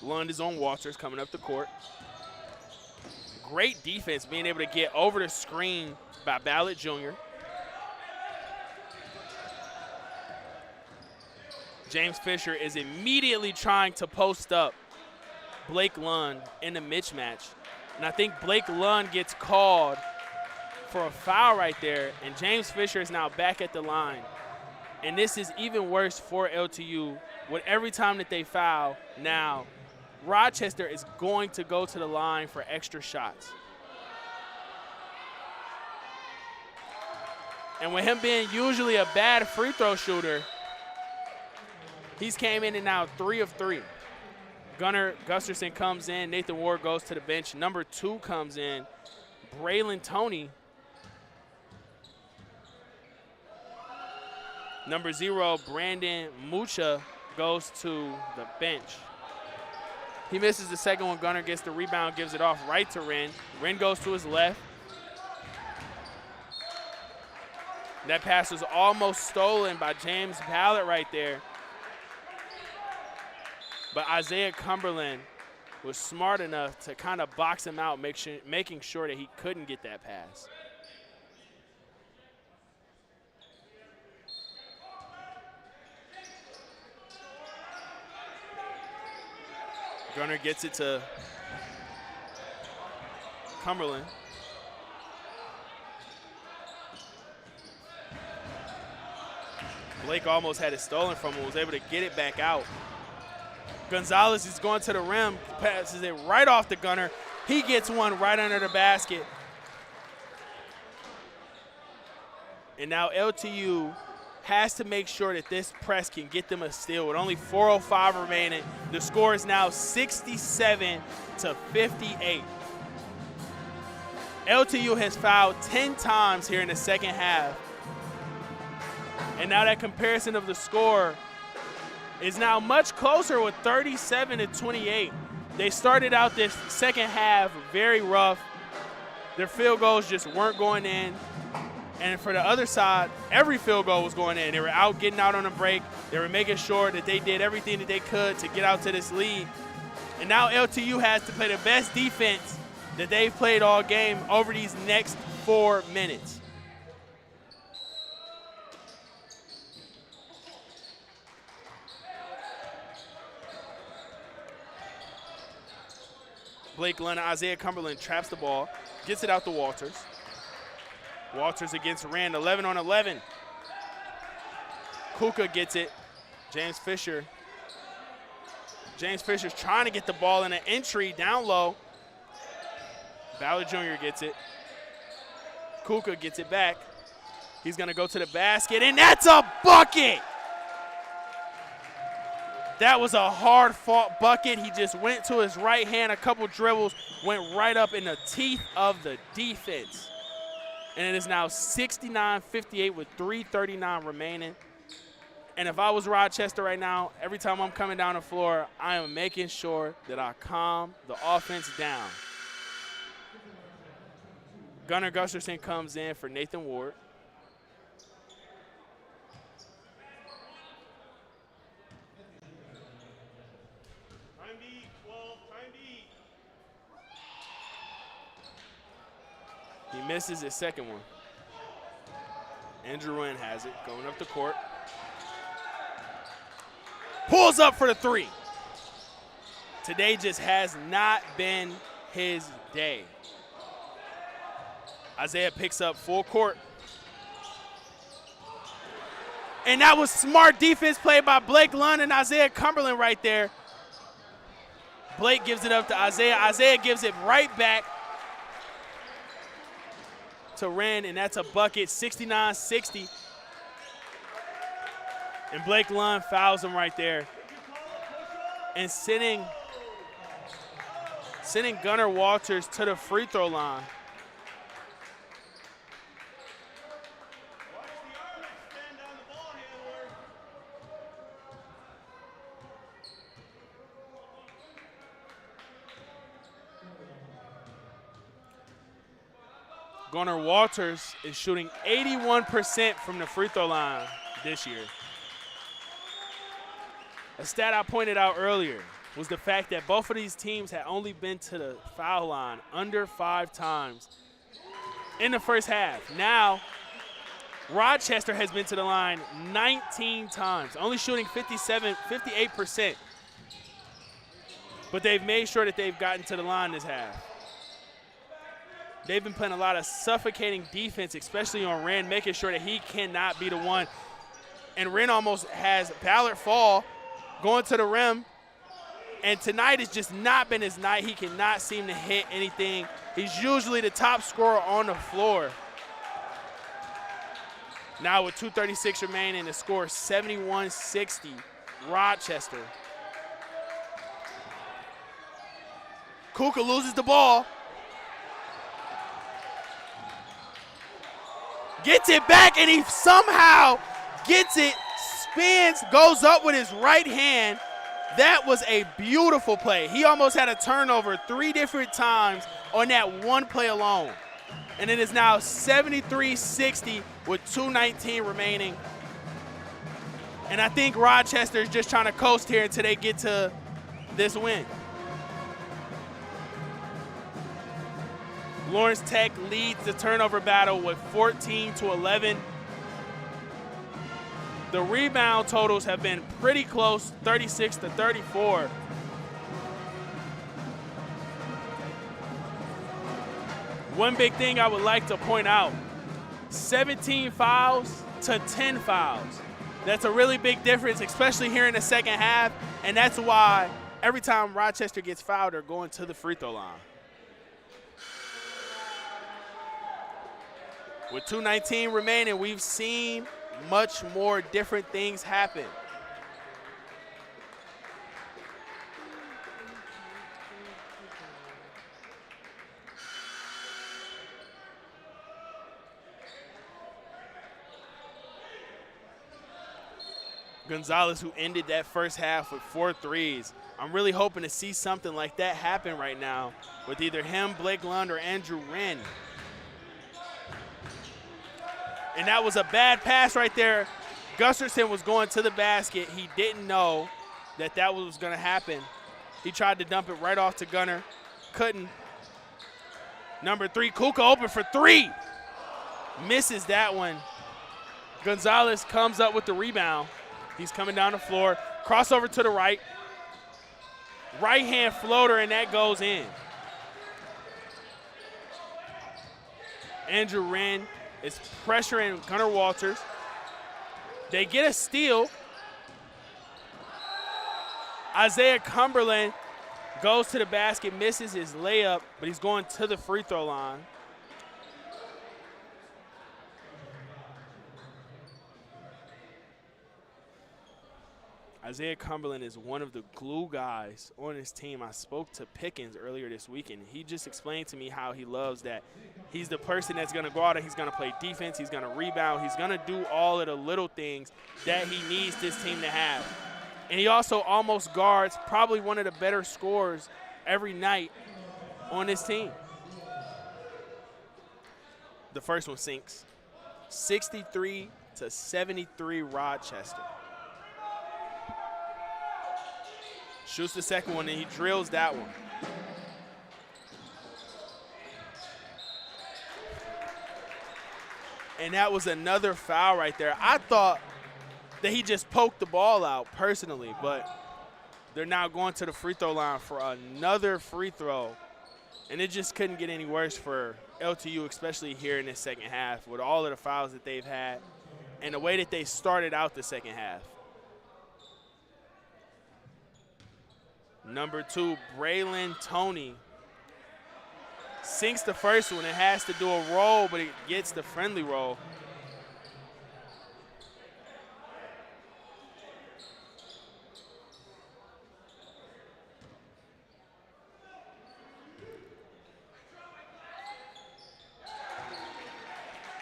Lund is on Walters coming up the court. Great defense, being able to get over the screen by Ballard Jr. James Fisher is immediately trying to post up Blake Lund in the mismatch. And I think Blake Lund gets called for a foul right there, and James Fisher is now back at the line. And this is even worse for LTU. With every time that they foul now, Rochester is going to go to the line for extra shots. And with him being usually a bad free throw shooter, he's came in and now 3 of 3. Gunnar Gustafson comes in. Nathan Ward goes to the bench. Number 2 comes in. Braylon Toney. Number 0, Brandon Mucha, goes to the bench. He misses the second one. Gunnar gets the rebound, gives it off right to Wren. Wren goes to his left. That pass was almost stolen by James Ballard right there. But Isaiah Cumberland was smart enough to kind of box him out, making sure that he couldn't get that pass. Gunnar gets it to Cumberland. Blake almost had it stolen from him, was able to get it back out. Gonzalez is going to the rim, passes it right off the Gunnar. He gets one right under the basket. And now LTU has to make sure that this press can get them a steal. With only 4:05 remaining, the score is now 67-58. LTU has fouled 10 times here in the second half. And now that comparison of the score is now much closer with 37-28. They started out this second half very rough. Their field goals just weren't going in. And for the other side, every field goal was going in. They were out getting out on a break. They were making sure that they did everything that they could to get out to this lead. And now LTU has to play the best defense that they've played all game over these next 4 minutes. Blake Lund, Isaiah Cumberland traps the ball, gets it out to Walters. Walters against Rand, 11 on 11. Kuka gets it. James Fisher's trying to get the ball in an entry down low. Ballard Jr. gets it. Kuka gets it back. He's going to go to the basket, and that's a bucket! That was a hard-fought bucket. He just went to his right hand, a couple dribbles, went right up in the teeth of the defense. And it is now 69-58 with 3:39 remaining. And if I was Rochester right now, every time I'm coming down the floor, I am making sure that I calm the offense down. Gunnar Gustafson comes in for Nathan Ward. He misses his second one. Andrew Wynn has it, going up the court. Pulls up for the three. Today just has not been his day. Isaiah picks up full court. And that was smart defense played by Blake Lund and Isaiah Cumberland right there. Blake gives it up to Isaiah. Isaiah gives it right back to Ren, and that's a bucket, 69-60. And Blake Lund fouls him right there. And sending Gunnar Walters to the free throw line. Gunnar Walters is shooting 81% from the free throw line this year. A stat I pointed out earlier was the fact that both of these teams had only been to the foul line under 5 times in the first half. Now, Rochester has been to the line 19 times, only shooting 58%. But they've made sure that they've gotten to the line this half. They've been playing a lot of suffocating defense, especially on Ren, making sure that he cannot be the one. And Ren almost has Ballard fall, going to the rim. And tonight has just not been his night. He cannot seem to hit anything. He's usually the top scorer on the floor. Now with 2:36 remaining, the score 71-60, Rochester. Kuka loses the ball. Gets it back, and he somehow gets it, spins, goes up with his right hand. That was a beautiful play. He almost had a turnover 3 different times on that one play alone. And it is now 73-60 with 2:19 remaining. And I think Rochester is just trying to coast here until they get to this win. Lawrence Tech leads the turnover battle with 14-11. The rebound totals have been pretty close, 36-34. One big thing I would like to point out, 17 fouls to 10 fouls. That's a really big difference, especially here in the second half, and that's why every time Rochester gets fouled, they're going to the free throw line. With 2:19 remaining, we've seen much more different things happen. Gonzalez, who ended that first half with 4 threes. I'm really hoping to see something like that happen right now with either him, Blake Lund, or Andrew Wren. And that was a bad pass right there. Gusterson was going to the basket. He didn't know that that was going to happen. He tried to dump it right off to Gunner. Couldn't. Number 3, Kuka open for 3. Misses that one. Gonzalez comes up with the rebound. He's coming down the floor. Crossover to the right. Right hand floater, and that goes in. Andrew Wren is pressuring Gunnar Walters. They get a steal. Isaiah Cumberland goes to the basket, misses his layup, but he's going to the free throw line. Isaiah Cumberland is one of the glue guys on his team. I spoke to Pickens earlier this week, and he just explained to me how he loves that. He's the person that's going to go out and he's going to play defense. He's going to rebound. He's going to do all of the little things that he needs this team to have. And he also almost guards probably one of the better scorers every night on this team. The first one sinks. 63-73 Rochester. Shoots the second one, and he drills that one. And that was another foul right there. I thought that he just poked the ball out personally, but they're now going to the free throw line for another free throw. And it just couldn't get any worse for LTU, especially here in this second half with all of the fouls that they've had and the way that they started out the second half. Number 2, Braylon Toney sinks the first one. It has to do a roll, but it gets the friendly roll.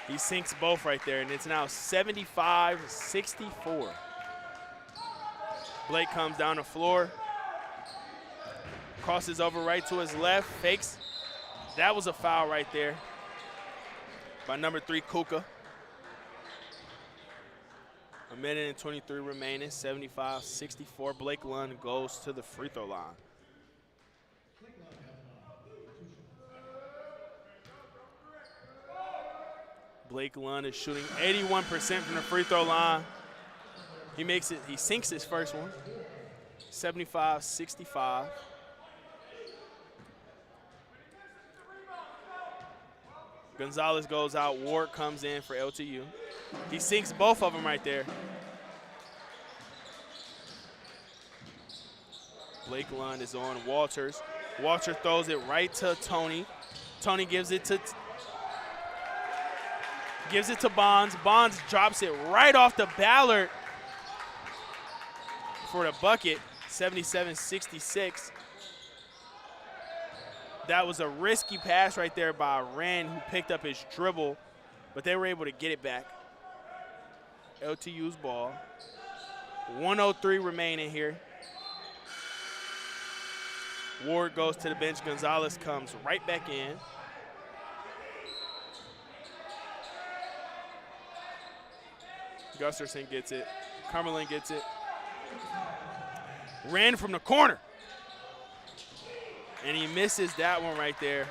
He sinks both right there, and it's now 75-64. Blake comes down the floor. Crosses over right to his left, fakes. That was a foul right there by number 3, Kuka. A minute and 23 remaining, 75-64. Blake Lund goes to the free throw line. Blake Lund is shooting 81% from the free throw line. He makes it, he sinks his first one, 75-65. Gonzalez goes out. Ward comes in for LTU. He sinks both of them right there. Blake Lund is on Walters. Walters throws it right to Toney. Toney gives it to Bonds. Bonds drops it right off the Ballard for the bucket, 77-66. That was a risky pass right there by Wren, who picked up his dribble, but they were able to get it back. LTU's ball. 1:03 remaining here. Ward goes to the bench. Gonzalez comes right back in. Gusterson gets it. Cumberland gets it. Wren from the corner. And he misses that one right there.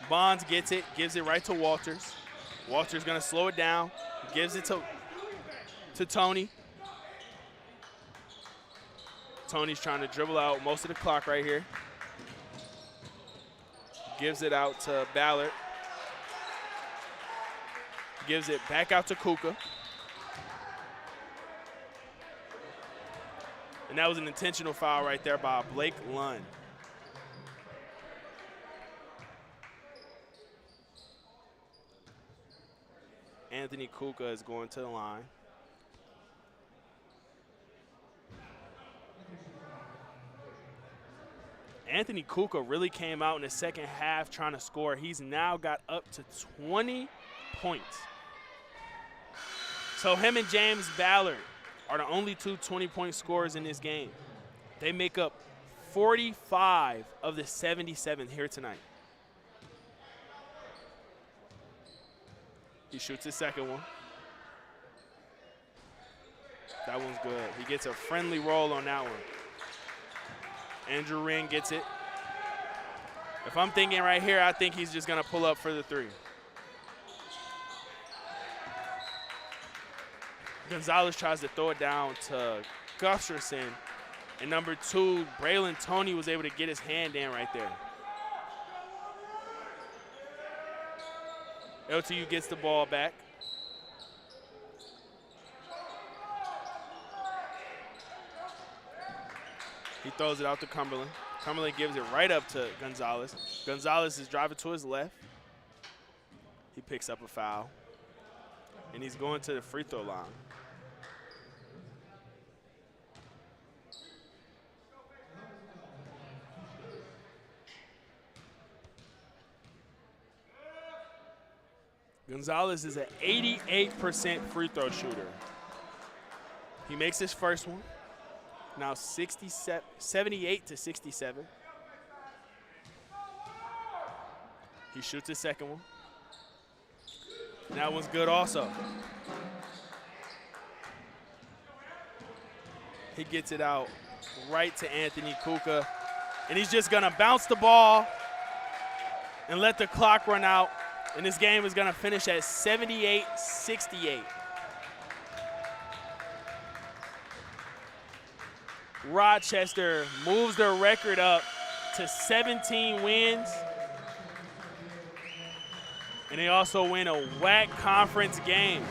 Bonds gets it, gives it right to Walters. Walters gonna slow it down, gives it to Toney. Toney's trying to dribble out most of the clock right here. Gives it out to Ballard. Gives it back out to Kuka. And that was an intentional foul right there by Blake Lund. Anthony Kuka is going to the line. Anthony Kuka really came out in the second half trying to score. He's now got up to 20 points. So him and James Ballard are the only two 20-point scorers in this game. They make up 45 of the 77 here tonight. He shoots his second one. That one's good. He gets a friendly roll on that one. Andrew Wren gets it. If I'm thinking right here, I think he's just going to pull up for the three. Gonzalez tries to throw it down to Gustafson. And number 2, Braylon Toney was able to get his hand in right there. LTU gets the ball back. He throws it out to Cumberland. Cumberland gives it right up to Gonzalez. Gonzalez is driving to his left. He picks up a foul. And he's going to the free throw line. Gonzalez is an 88% free throw shooter. He makes his first one. Now 78 to 67. He shoots his second one. And that one's good also. He gets it out right to Anthony Kuka. And he's just going to bounce the ball and let the clock run out. And this game is going to finish at 78-68. Rochester moves their record up to 17 wins. And they also win a WAC conference game.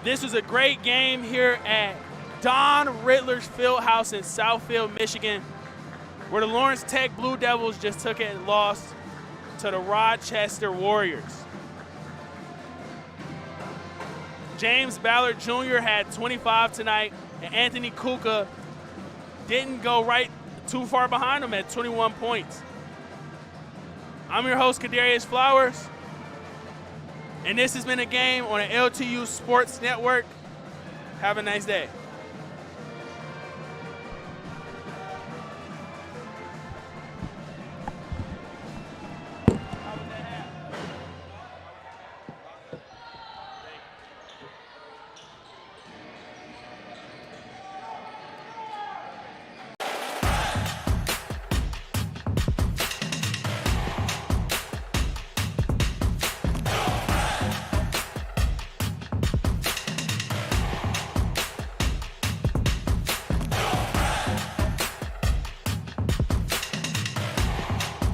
This was a great game here at Don Rittler's Fieldhouse in Southfield, Michigan, where the Lawrence Tech Blue Devils just took it and lost to the Rochester Warriors. James Ballard Jr. had 25 tonight, and Anthony Kuka didn't go right too far behind him at 21 points. I'm your host, Kadarius Flowers, and this has been a game on the LTU Sports Network. Have a nice day.